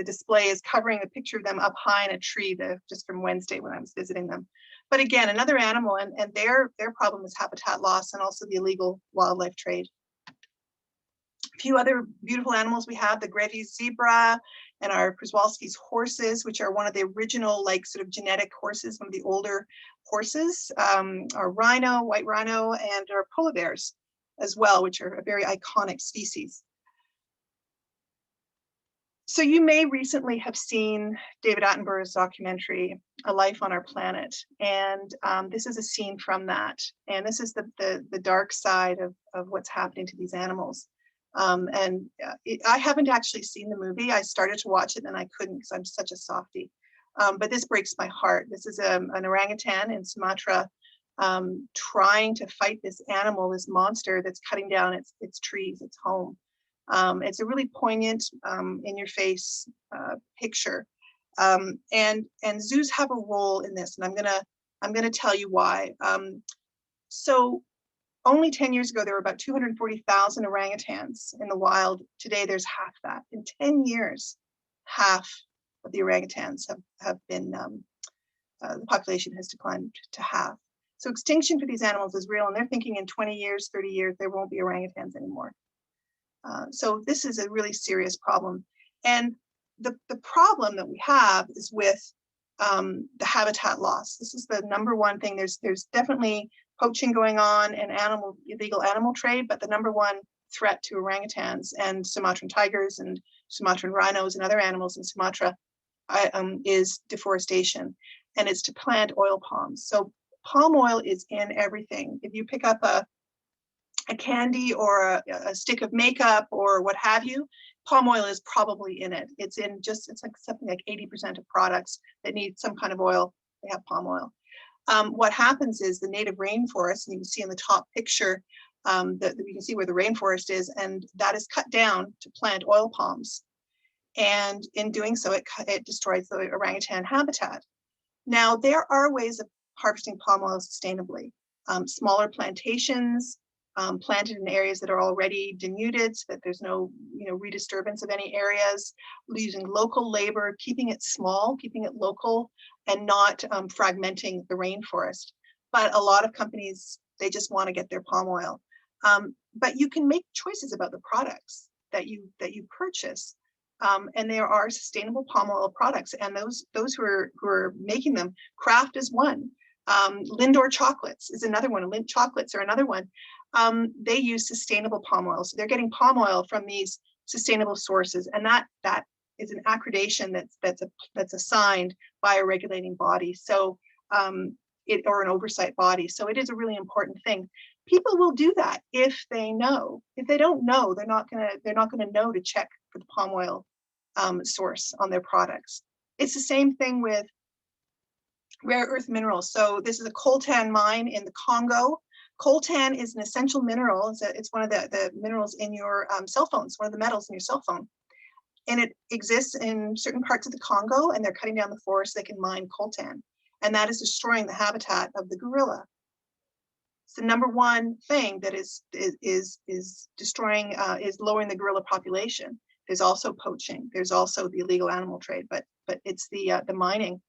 display is covering a picture of them up high in a tree just from Wednesday when I was visiting them. But again, another animal, and their problem is habitat loss and also the illegal wildlife trade. A few other beautiful animals we have, the Grevy's zebra and our Przewalski's horses, which are one of the original, like, sort of genetic horses, one of the older horses, our rhino, white rhino, and our polar bears as well, which are a very iconic species. So you may recently have seen David Attenborough's documentary, A Life on Our Planet. And this is a scene from that. And this is the dark side of what's happening to these animals. I haven't actually seen the movie. I started to watch it and I couldn't because I'm such a softie. But this breaks my heart. This is an orangutan in Sumatra trying to fight this animal, this monster that's cutting down its trees, its home. It's a really poignant, in-your-face picture, and zoos have a role in this, and I'm gonna tell you why. So, only 10 years ago there were about 240,000 orangutans in the wild. Today there's half that. In 10 years, half of the orangutans have been the population has declined to half. So extinction for these animals is real, and they're thinking in 20 years, 30 years there won't be orangutans anymore. So this is a really serious problem. And the problem that we have is with the habitat loss. This is the number one thing. There's definitely poaching going on and illegal animal trade, but the number one threat to orangutans and Sumatran tigers and Sumatran rhinos and other animals in Sumatra is deforestation. And it's to plant oil palms. So palm oil is in everything. If you pick up a candy or a stick of makeup or what have you, palm oil is probably in it. It's like something like 80% of products that need some kind of oil, they have palm oil. What happens is the native rainforest, and you can see in the top picture, that you can see where the rainforest is, and that is cut down to plant oil palms. And in doing so, it destroys the orangutan habitat. Now, there are ways of harvesting palm oil sustainably. Smaller plantations, planted in areas that are already denuded so that there's no redisturbance of any areas, using local labor, keeping it small, keeping it local, and not fragmenting the rainforest. But a lot of companies, they just want to get their palm oil. But you can make choices about the products that you purchase. And there are sustainable palm oil products, and those who are making them, Kraft is one. Lindor chocolates is another one. Lindt chocolates are another one. They use sustainable palm oil, so they're getting palm oil from these sustainable sources, and that is an accreditation that's assigned by a regulating body, so or an oversight body. So it is a really important thing. People will do that if they know. If they don't know, they're not gonna know to check for the palm oil source on their products. It's the same thing with rare earth minerals. So this is a coltan mine in the Congo. Coltan is an essential mineral. It's one of the minerals in your cell phone. It's one of the metals in your cell phone. And it exists in certain parts of the Congo, and they're cutting down the forest so they can mine coltan. And that is destroying the habitat of the gorilla. It's the number one thing that is destroying, is lowering the gorilla population. There's also poaching. There's also the illegal animal trade, but it's the mining.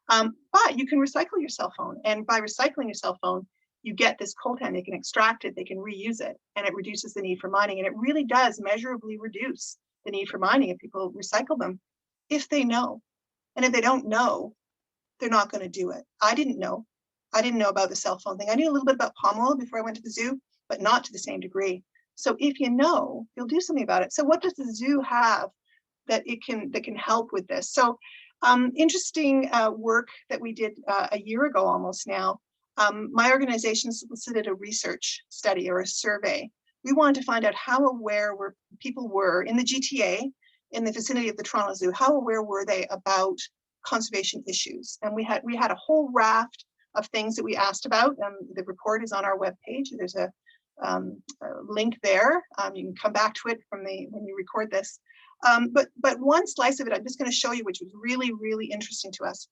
But you can recycle your cell phone, and by recycling your cell phone, you get this coltan. They can extract it, they can reuse it, and it reduces the need for mining. And it really does measurably reduce the need for mining if people recycle them, if they know. And if they don't know, they're not going to do it. I didn't know about the cell phone thing. I knew a little bit about palm oil before I went to the zoo, but not to the same degree. So if you know, you'll do something about it. So what does the zoo have that can help with this? So interesting work that we did a year ago almost now. My organization solicited a research study or a survey. We wanted to find out how aware people were in the GTA, in the vicinity of the Toronto Zoo. How aware were they about conservation issues? And we had a whole raft of things that we asked about. The report is on our webpage. There's a link there. You can come back to it when you record this. But one slice of it, I'm just going to show you, which was really, really interesting to us.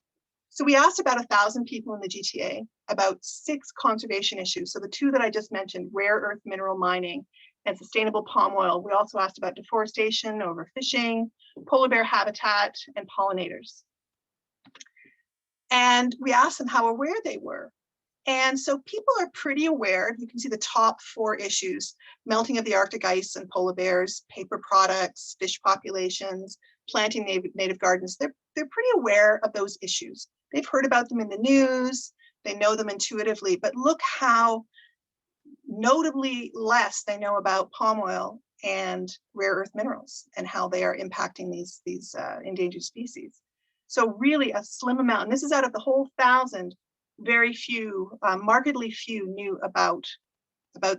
So we asked about 1,000 people in the GTA about 6 conservation issues. So the 2 that I just mentioned, rare earth mineral mining and sustainable palm oil. We also asked about deforestation, overfishing, polar bear habitat, and pollinators. And we asked them how aware they were. And so people are pretty aware. You can see the top 4 issues: melting of the Arctic ice and polar bears, paper products, fish populations, planting native gardens. They're pretty aware of those issues. They've heard about them in the news. They know them intuitively, but look how notably less they know about palm oil and rare earth minerals and how they are impacting these endangered species. So really a slim amount, and this is out of the whole 1,000, very few, markedly few knew about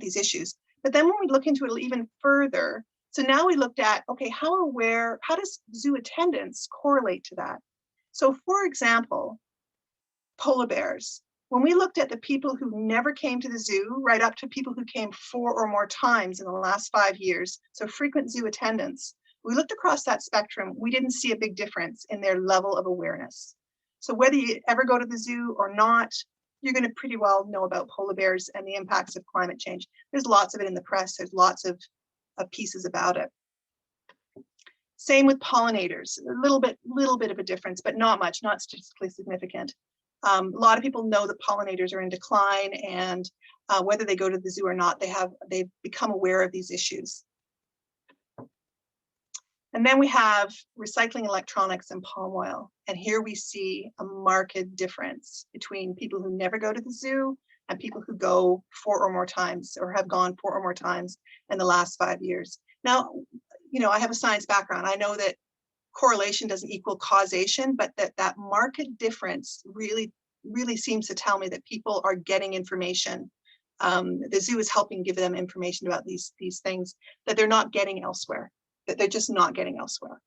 these issues. But then when we look into it even further, so now we looked at, okay, how does zoo attendance correlate to that? So for example, polar bears. When we looked at the people who never came to the zoo, right up to people who came 4 or more times in the last 5 years, so frequent zoo attendance, we looked across that spectrum, we didn't see a big difference in their level of awareness. So whether you ever go to the zoo or not, you're going to pretty well know about polar bears and the impacts of climate change. There's lots of it in the press. There's lots of pieces about it. Same with pollinators, a little bit of a difference, but not much, not statistically significant. A lot of people know that pollinators are in decline, and whether they go to the zoo or not, they've become aware of these issues. And then we have recycling electronics and palm oil. And here we see a marked difference between people who never go to the zoo and people who go 4 or more times or have gone 4 or more times in the last 5 years. Now, you know, I have a science background. I know that correlation doesn't equal causation, but that marked difference really seems to tell me that people are getting information. The zoo is helping give them information about these things that they're not getting elsewhere, that they're just not getting elsewhere.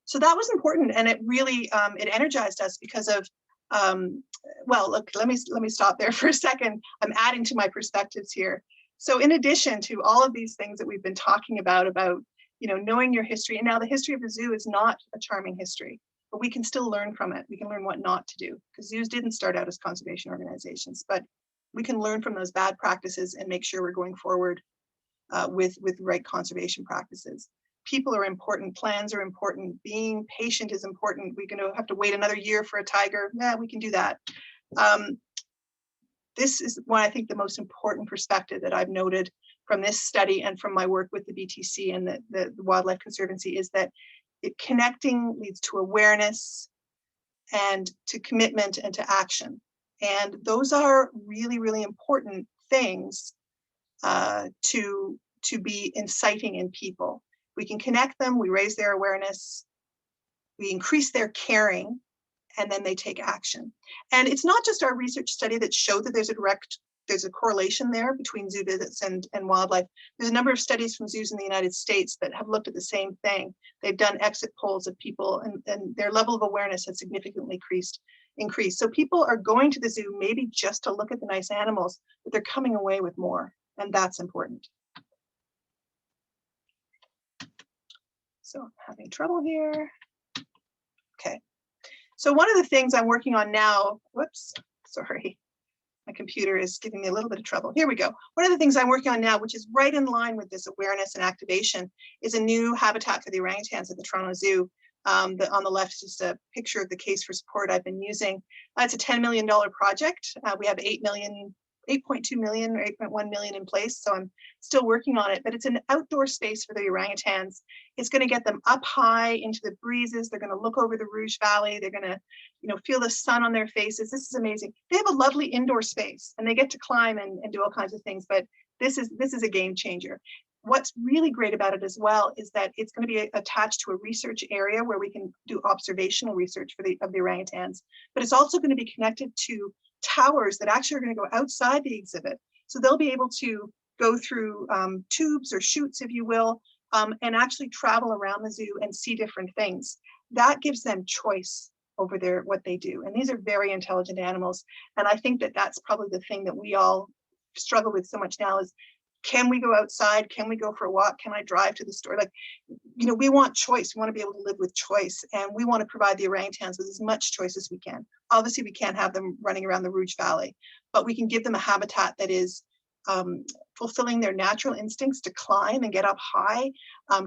So that was important, and it really it energized us because of well, look, let me stop there for a second. I'm adding to my perspectives here. So in addition to all of these things that we've been talking about you know, knowing your history, and now the history of the zoo is not a charming history, but we can still learn from it. We can learn what not to do, because zoos didn't start out as conservation organizations, but we can learn from those bad practices and make sure we're going forward with right conservation practices. People are important, plans are important, being patient is important. We're going to have to wait another year for a tiger. Yeah, we can do that. This is one, I think, the most important perspective that I've noted from this study and from my work with the BTC and the Wildlife Conservancy, is that connecting leads to awareness and to commitment and to action. And those are really, really important things to be inciting in people. We can connect them, we raise their awareness, we increase their caring, and then they take action. And it's not just our research study that showed that there's a correlation there between zoo visits and wildlife. There's a number of studies from zoos in the United States that have looked at the same thing. They've done exit polls of people, and their level of awareness has significantly increased. So people are going to the zoo maybe just to look at the nice animals, but they're coming away with more, and that's important. So I'm having trouble here. Okay. So one of the things I'm working on now, whoops, sorry. My computer is giving me a little bit of trouble. Here we go. One of the things I'm working on now, which is right in line with this awareness and activation, is a new habitat for the orangutans at the Toronto Zoo. On the left is just a picture of the case for support I've been using. It's a $10 million project. We have 8.2 million or 8.1 million in place, so I'm still working on it, but it's an outdoor space for the orangutans. It's going to get them up high into the breezes. They're going to look over the Rouge Valley. They're going to, feel the sun on their faces. This is amazing. They have a lovely indoor space and they get to climb and do all kinds of things, but this is a game changer. What's really great about it as well is that it's going to be attached to a research area where we can do observational research of the orangutans, but it's also going to be connected to towers that actually are going to go outside the exhibit. So they'll be able to go through tubes or chutes, if you will, and actually travel around the zoo and see different things. That gives them choice over what they do. And these are very intelligent animals. And I think that that's probably the thing that we all struggle with so much now is, can we go outside? Can we go for a walk? Can I drive to the store? We want choice. We want to be able to live with choice. And we want to provide the orangutans with as much choice as we can. Obviously, we can't have them running around the Rouge Valley, but we can give them a habitat that is fulfilling their natural instincts to climb and get up high,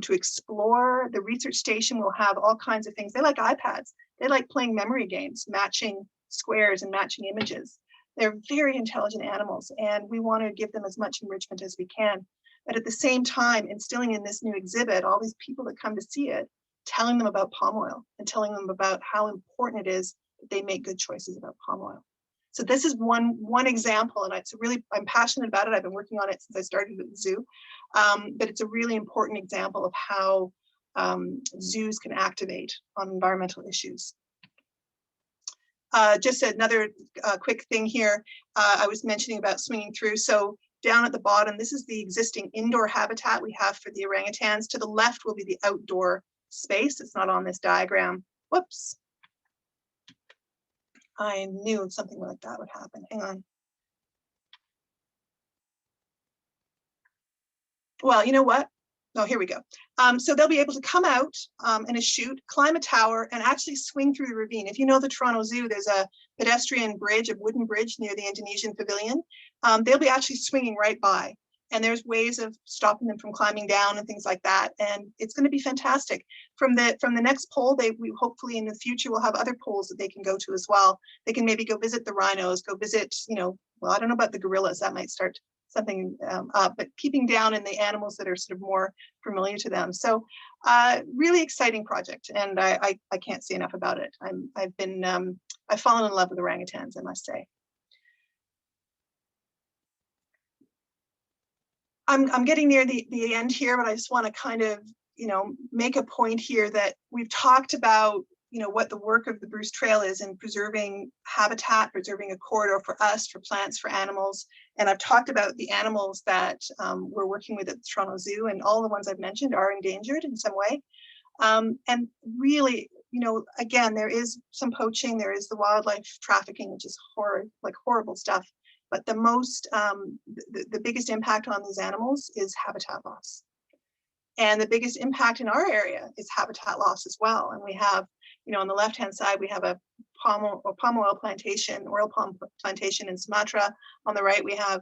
to explore. The research station will have all kinds of things. They like iPads. They like playing memory games, matching squares and matching images. They're very intelligent animals, and we want to give them as much enrichment as we can. But at the same time, instilling in this new exhibit, all these people that come to see it, telling them about palm oil and telling them about how important it is that they make good choices about palm oil. So this is one example, and I'm passionate about it. I've been working on it since I started at the zoo, but it's a really important example of how zoos can activate on environmental issues. Just another quick thing here. I was mentioning about swinging through. So down at the bottom, this is the existing indoor habitat we have for the orangutans. To the left will be the outdoor space. It's not on this diagram. Whoops. I knew something like that would happen. Hang on. Well, you know what? Oh, here we go. So they'll be able to come out in a chute, climb a tower, and actually swing through the ravine. If you know the Toronto Zoo, there's a pedestrian bridge, a wooden bridge near the Indonesian Pavilion. They'll be actually swinging right by. And there's ways of stopping them from climbing down and things like that. And it's going to be fantastic. From the next pole, we hopefully in the future will have other poles that they can go to as well. They can maybe go visit the rhinos, go visit, well, I don't know about the gorillas. That might start something up, but keeping down in the animals that are sort of more familiar to them. So really exciting project, and I can't say enough about it. I've fallen in love with orangutans, I must say. I'm getting near the end here, but I just want to kind of, make a point here that we've talked about, what the work of the Bruce Trail is in preserving habitat, preserving a corridor for us, for plants, for animals. And I've talked about the animals that we're working with at the Toronto Zoo, and all the ones I've mentioned are endangered in some way. And really, again, there is some poaching, there is the wildlife trafficking, which is horrible stuff. But the most, the biggest impact on these animals is habitat loss. And the biggest impact in our area is habitat loss as well. And we have, on the left-hand side, we have a palm oil plantation, oil palm plantation in Sumatra. On the right, we have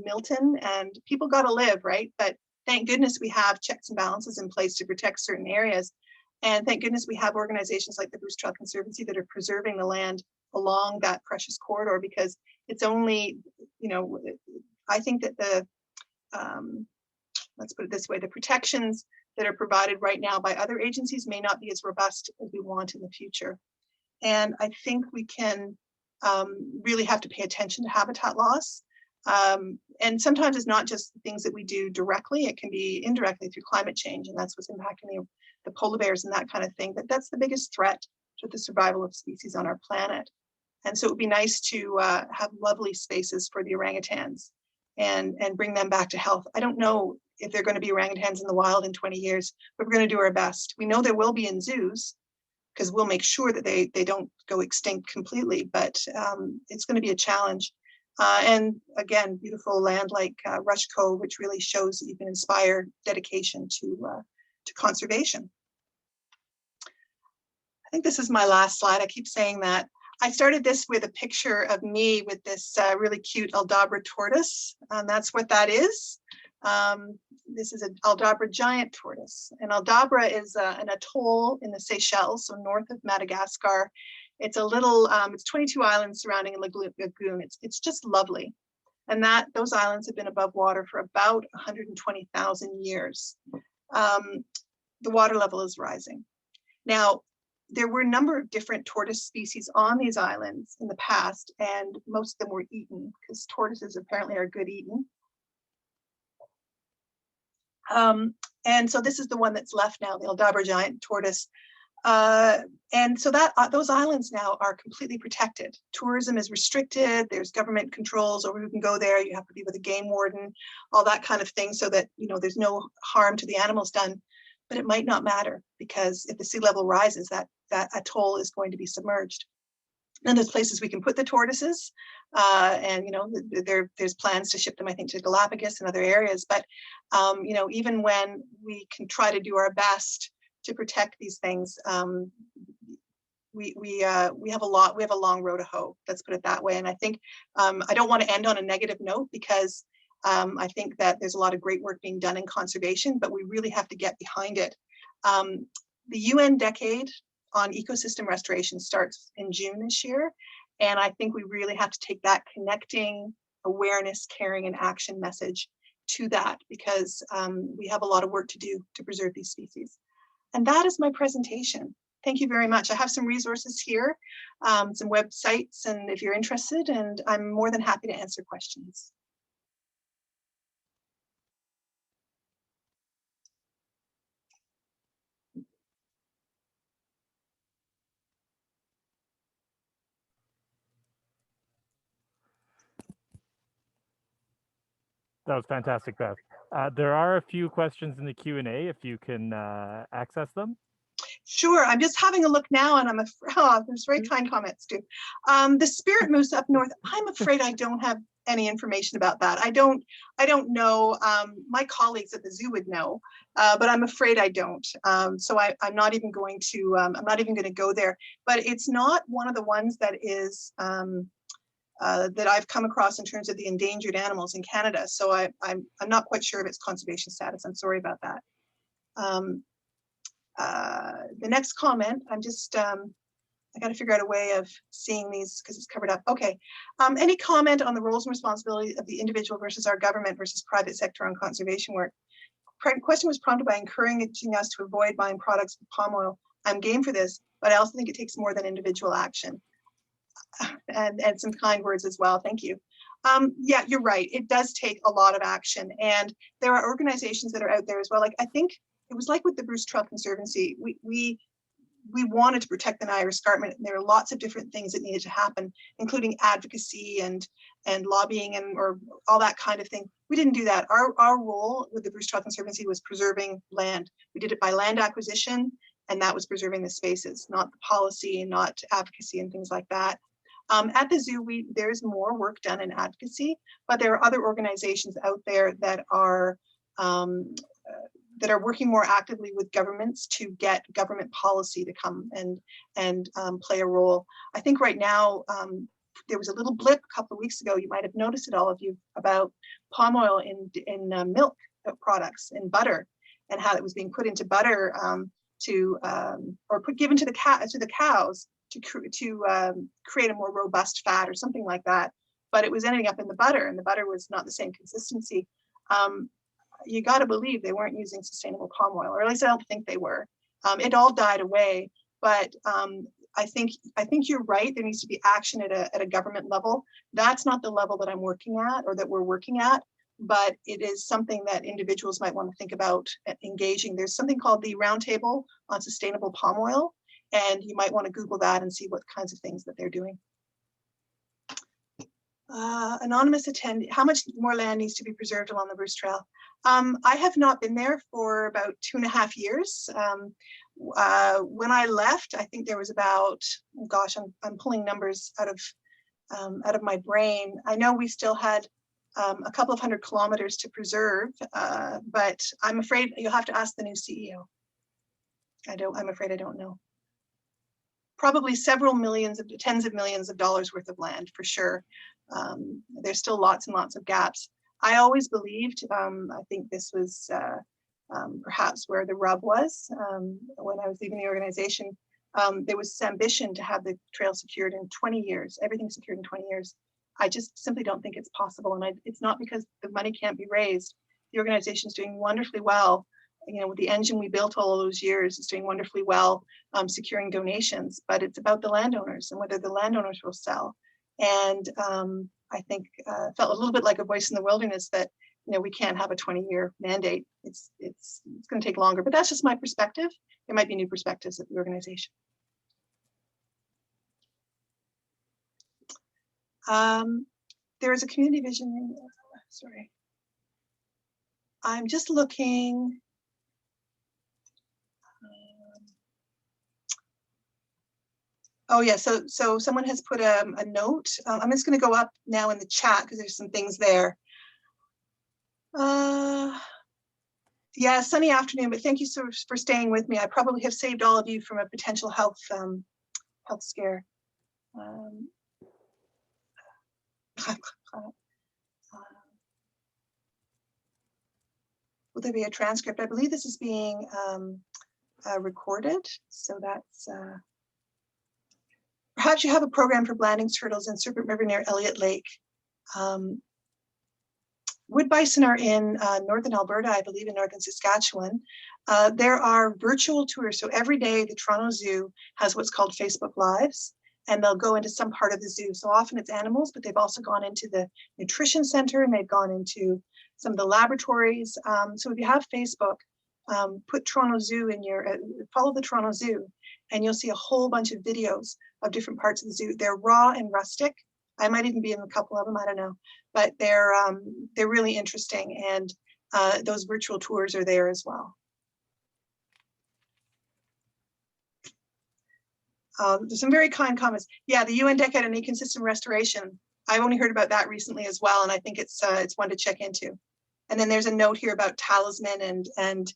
Milton, and people got to live, right? But thank goodness we have checks and balances in place to protect certain areas. And thank goodness we have organizations like the Bruce Trail Conservancy that are preserving the land along that precious corridor, because it's only, I think that let's put it this way, the protections that are provided right now by other agencies may not be as robust as we want in the future. And I think we can really have to pay attention to habitat loss. And sometimes it's not just things that we do directly, it can be indirectly through climate change, and that's what's impacting the polar bears and that kind of thing. But that's the biggest threat to the survival of species on our planet. And so it would be nice to have lovely spaces for the orangutans and bring them back to health. I don't know if they're going to be orangutans in the wild in 20 years, but we're going to do our best. We know there will be in zoos, because we'll make sure that they don't go extinct completely, but it's going to be a challenge. And again, beautiful land like Rush Cove, which really shows that you can inspire dedication to conservation. think this is my last slide. I keep saying that. I started this with a picture of me with this really cute Aldabra tortoise, and that's what that is. This is an Aldabra giant tortoise. And Aldabra is an atoll in the Seychelles, so north of Madagascar. It's a little, it's 22 islands surrounding a lagoon. It's just lovely. And those islands have been above water for about 120,000 years. The water level is rising. Now, there were a number of different tortoise species on these islands in the past, and most of them were eaten because tortoises apparently are good eaten. And so this is the one that's left now, the Aldabra giant tortoise. And so those islands now are completely protected. Tourism is restricted. There's government controls over who can go there. You have to be with a game warden, all that kind of thing, so that there's no harm to the animals done. But it might not matter, because if the sea level rises, that atoll is going to be submerged. And there's places we can put the tortoises, and there's plans to ship them, I think, to Galapagos and other areas. But even when we can try to do our best to protect these things, we have a long road to hoe. Let's put it that way. And I think I don't want to end on a negative note, because I think that there's a lot of great work being done in conservation, but we really have to get behind it. The UN decade on ecosystem restoration starts in June this year. And I think we really have to take that connecting awareness, caring, and action message to that, because we have a lot of work to do to preserve these species. And that is my presentation. Thank you very much. I have some resources here, some websites, and if you're interested, and I'm more than happy to answer questions. That was fantastic, Beth. There are a few questions in the Q&A if you can access them. Sure, I'm just having a look now, and I'm afraid, there's very kind comments too. The spirit moose up north, I'm afraid I don't have any information about that. I don't know. My colleagues at the zoo would know, but I'm afraid I don't. So I'm not even going to go there. But it's not one of the ones that is that I've come across in terms of the endangered animals in Canada. So I'm not quite sure of its conservation status. I'm sorry about that. The next comment, I'm just, I got to figure out a way of seeing these because it's covered up. Okay. Any comment on the roles and responsibilities of the individual versus our government versus private sector on conservation work? Question was prompted by encouraging us to avoid buying products with palm oil. I'm game for this, but I also think it takes more than individual action. And some kind words as well. Thank you. Yeah, you're right. It does take a lot of action, and there are organizations that are out there as well. Like, I think it was like with the Bruce Trail Conservancy, we wanted to protect the Niagara Escarpment, and there are lots of different things that needed to happen, including advocacy and lobbying or all that kind of thing. We didn't do that. Our role with the Bruce Trail Conservancy was preserving land. We did it by land acquisition, and that was preserving the spaces, not the policy and not advocacy and things like that. At the zoo, there's more work done in advocacy, but there are other organizations out there that are working more actively with governments to get government policy to come and play a role. I think right now, there was a little blip a couple of weeks ago, you might have noticed it, all of you, about palm oil in milk products, in butter, and how it was being put into butter given to the cows to create a more robust fat or something like that. But it was ending up in the butter, and the butter was not the same consistency. You got to believe they weren't using sustainable palm oil, or at least I don't think they were. It all died away, but I think you're right. There needs to be action at a government level. That's not the level that I'm working at, or that we're working at, but it is something that individuals might want to think about engaging. There's something called the Roundtable on Sustainable Palm Oil, and you might want to Google that and see what kinds of things that they're doing. Anonymous attendee, how much more land needs to be preserved along the Bruce Trail? I have not been there for about 2.5 years. When I left, I think there was about, oh gosh, I'm pulling numbers out of my brain. I know we still had a couple of 100 kilometers to preserve, but I'm afraid you'll have to ask the new CEO. I'm afraid I don't know. probably several millions of tens of millions of dollars worth of land for sure. There's still lots and lots of gaps. I always believed, I think this was perhaps where the rub was when I was leaving the organization. There was this ambition to have the trail secured in 20 years, everything secured in 20 years. I just simply don't think it's possible. And it's not because the money can't be raised. The organization is doing wonderfully well. You know, with the engine we built all those years, it's doing wonderfully well, securing donations, but it's about the landowners and whether the landowners will sell. And I think felt a little bit like a voice in the wilderness that, you know, we can't have a 20-year mandate. It's going to take longer, but that's just my perspective. There might be new perspectives at the organization. There is a community vision. Sorry, I'm just looking. Oh yeah, so someone has put a note. I'm just going to go up now in the chat because there's some things there. Yeah, sunny afternoon, but thank you so much for staying with me. I probably have saved all of you from a potential health scare. Will there be a transcript? I believe this is being recorded, so that's. Perhaps you have a program for Blanding's turtles in Serpent River near Elliott Lake. Wood bison are in northern Alberta, I believe in northern Saskatchewan. There are virtual tours. So every day the Toronto Zoo has what's called Facebook Lives, and they'll go into some part of the zoo. So often it's animals, but they've also gone into the nutrition center and they've gone into some of the laboratories. So if you have Facebook, put Toronto Zoo in your, follow the Toronto Zoo, and you'll see a whole bunch of videos of different parts of the zoo. They're raw and rustic. I might even be in a couple of them, I don't know, but they're really interesting, and those virtual tours are there as well. There's some very kind comments. Yeah, the UN Decade on Ecosystem Restoration. I've only heard about that recently as well, and I think it's one to check into. And then there's a note here about Talisman and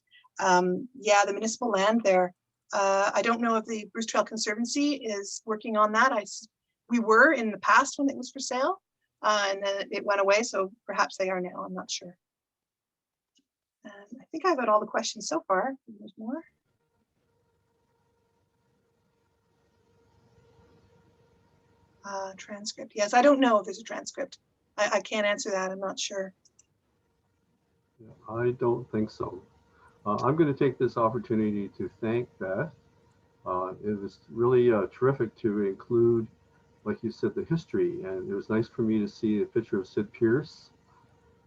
yeah, the municipal land there. I don't know if the Bruce Trail Conservancy is working on that. We were in the past when it was for sale, and then it went away, so perhaps they are now, I'm not sure. I think I've got all the questions so far. There's more. Transcript, yes, I don't know if there's a transcript. I can't answer that, I'm not sure. I don't think so. I'm going to take this opportunity to thank Beth. It was really terrific to include, like you said, the history, and it was nice for me to see a picture of Sid Pierce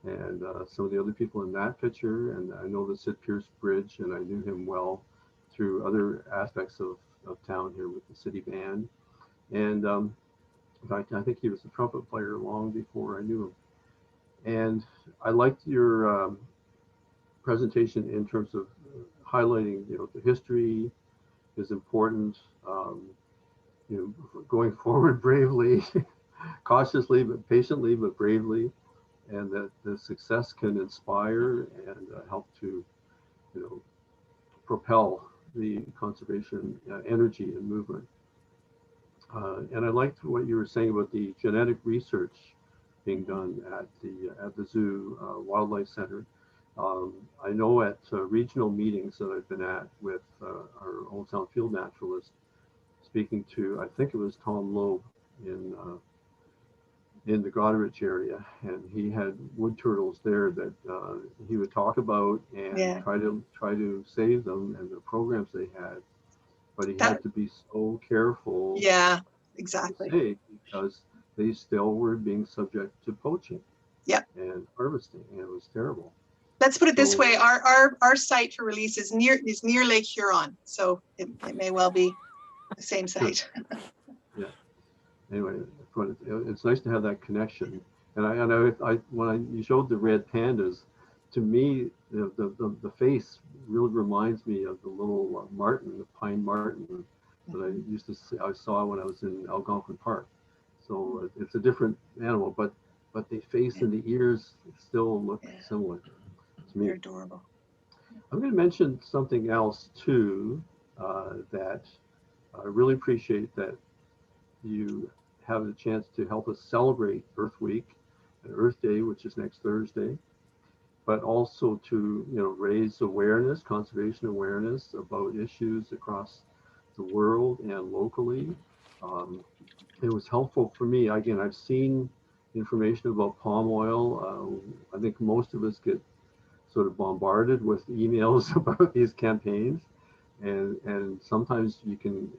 and some of the other people in that picture. And I know the Sid Pierce Bridge, and I knew him well through other aspects of town here with the city band. And in fact, I think he was a trumpet player long before I knew him. And I liked your presentation in terms of highlighting, you know, the history is important, you know, going forward bravely, cautiously but patiently but bravely, and that the success can inspire and help to, you know, propel the conservation energy and movement. And I liked what you were saying about the genetic research being done at the Zoo Wildlife Center. I know at regional meetings that I've been at with our Old Town field naturalist, speaking to, I think it was Tom Loeb in the Goderich area, and he had wood turtles there that he would talk about and try to save them and the programs they had, but he had to be so careful. Yeah, exactly. To save, because they still were being subject to poaching. And harvesting, and it was terrible. Let's put it this way: our site for release is near Lake Huron, so it may well be the same site. Yeah. Anyway, it's nice to have that connection. And when you showed the red pandas, to me, the face really reminds me of the little martin, the pine martin that I saw when I was in Algonquin Park. So it's a different animal, but the face and the ears still look similar. They're adorable. I'm going to mention something else too, that I really appreciate that you have the chance to help us celebrate Earth Week and Earth Day, which is next Thursday, but also to raise awareness, conservation awareness about issues across the world and locally. It was helpful for me. Again, I've seen information about palm oil. I think most of us get sort of bombarded with emails about these campaigns, and sometimes you can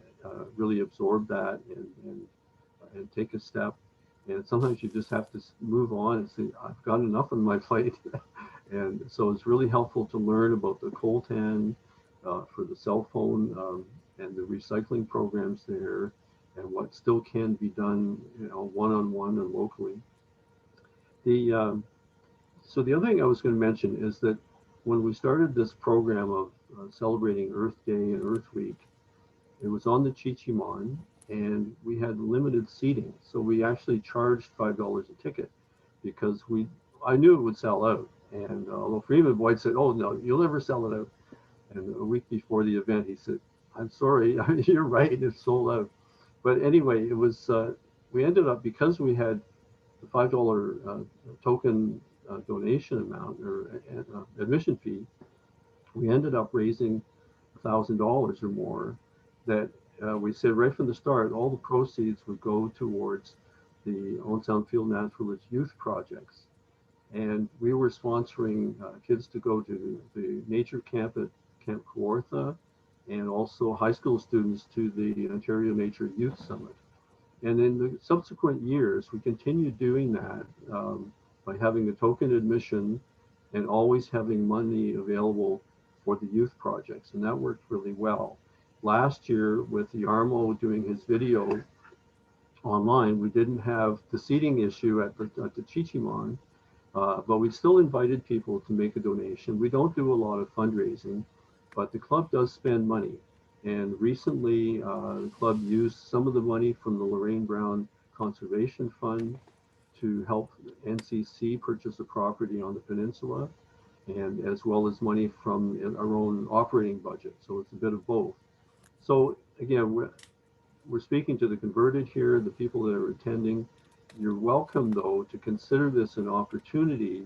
really absorb that and take a step, and sometimes you just have to move on and say, I've got enough on my plate. And so it's really helpful to learn about the coltan for the cell phone and the recycling programs there, and what still can be done, one-on-one and locally. So the other thing I was going to mention is that when we started this program of celebrating Earth Day and Earth Week, it was on the Chichimon, and we had limited seating. So we actually charged $5 a ticket because I knew it would sell out. And although Freeman Boyd said, "Oh no, you'll never sell it out." And a week before the event, he said, "I'm sorry, you're right, it's sold out." But anyway, it was, we ended up, because we had the $5 token donation amount or admission fee, we ended up raising $1,000 or more that we said right from the start, all the proceeds would go towards the Owen Sound Field Naturalist Youth Projects. And we were sponsoring kids to go to the nature camp at Camp Kawartha, and also high school students to the Ontario Nature Youth Summit. And in the subsequent years, we continued doing that by having a token admission and always having money available for the youth projects. And that worked really well. Last year, with Yarmo doing his video online, we didn't have the seating issue at the Chichimon, but we still invited people to make a donation. We don't do a lot of fundraising, but the club does spend money. And recently, the club used some of the money from the Lorraine Brown Conservation Fund to help NCC purchase a property on the peninsula, and as well as money from our own operating budget. So it's a bit of both. So again, we're speaking to the converted here, the people that are attending. You're welcome, though, to consider this an opportunity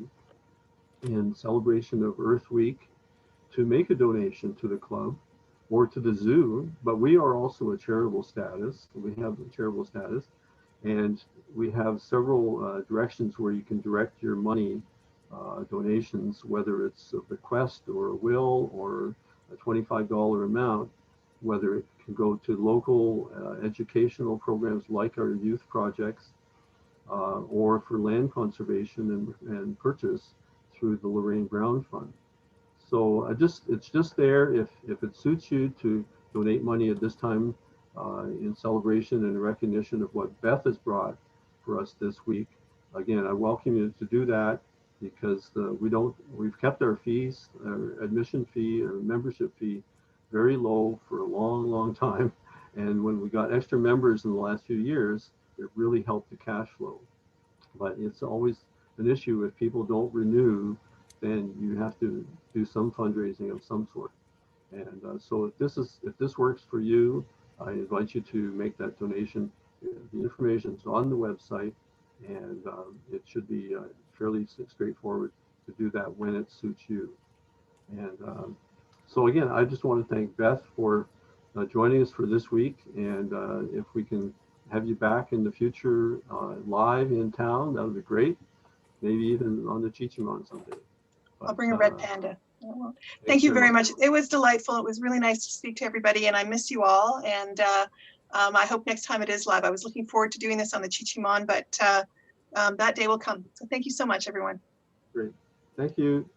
in celebration of Earth Week to make a donation to the club or to the zoo. But we are also a charitable status. We have a charitable status, and we have several directions where you can direct your money donations, whether it's a bequest or a will or a $25 amount, whether it can go to local educational programs like our youth projects, or for land conservation and purchase through the Lorraine Brown Fund. So it's just there if it suits you to donate money at this time in celebration and recognition of what Beth has brought for us this week. Again, I welcome you to do that, because we've kept our fees, our admission fee, our membership fee, very low for a long, long time. And when we got extra members in the last few years, it really helped the cash flow. But it's always an issue if people don't renew, then you have to do some fundraising of some sort. And so if this works for you, I invite you to make that donation. The information is on the website, and it should be fairly straightforward to do that when it suits you. And so again, I just want to thank Beth for joining us for this week. And if we can have you back in the future live in town, that would be great. Maybe even on the Chichimon someday. But, I'll bring a red panda. Thank you very much. It was delightful. It was really nice to speak to everybody, and I miss you all. And I hope next time it is live. I was looking forward to doing this on the Chichimon, but that day will come. So thank you so much, everyone. Great. Thank you.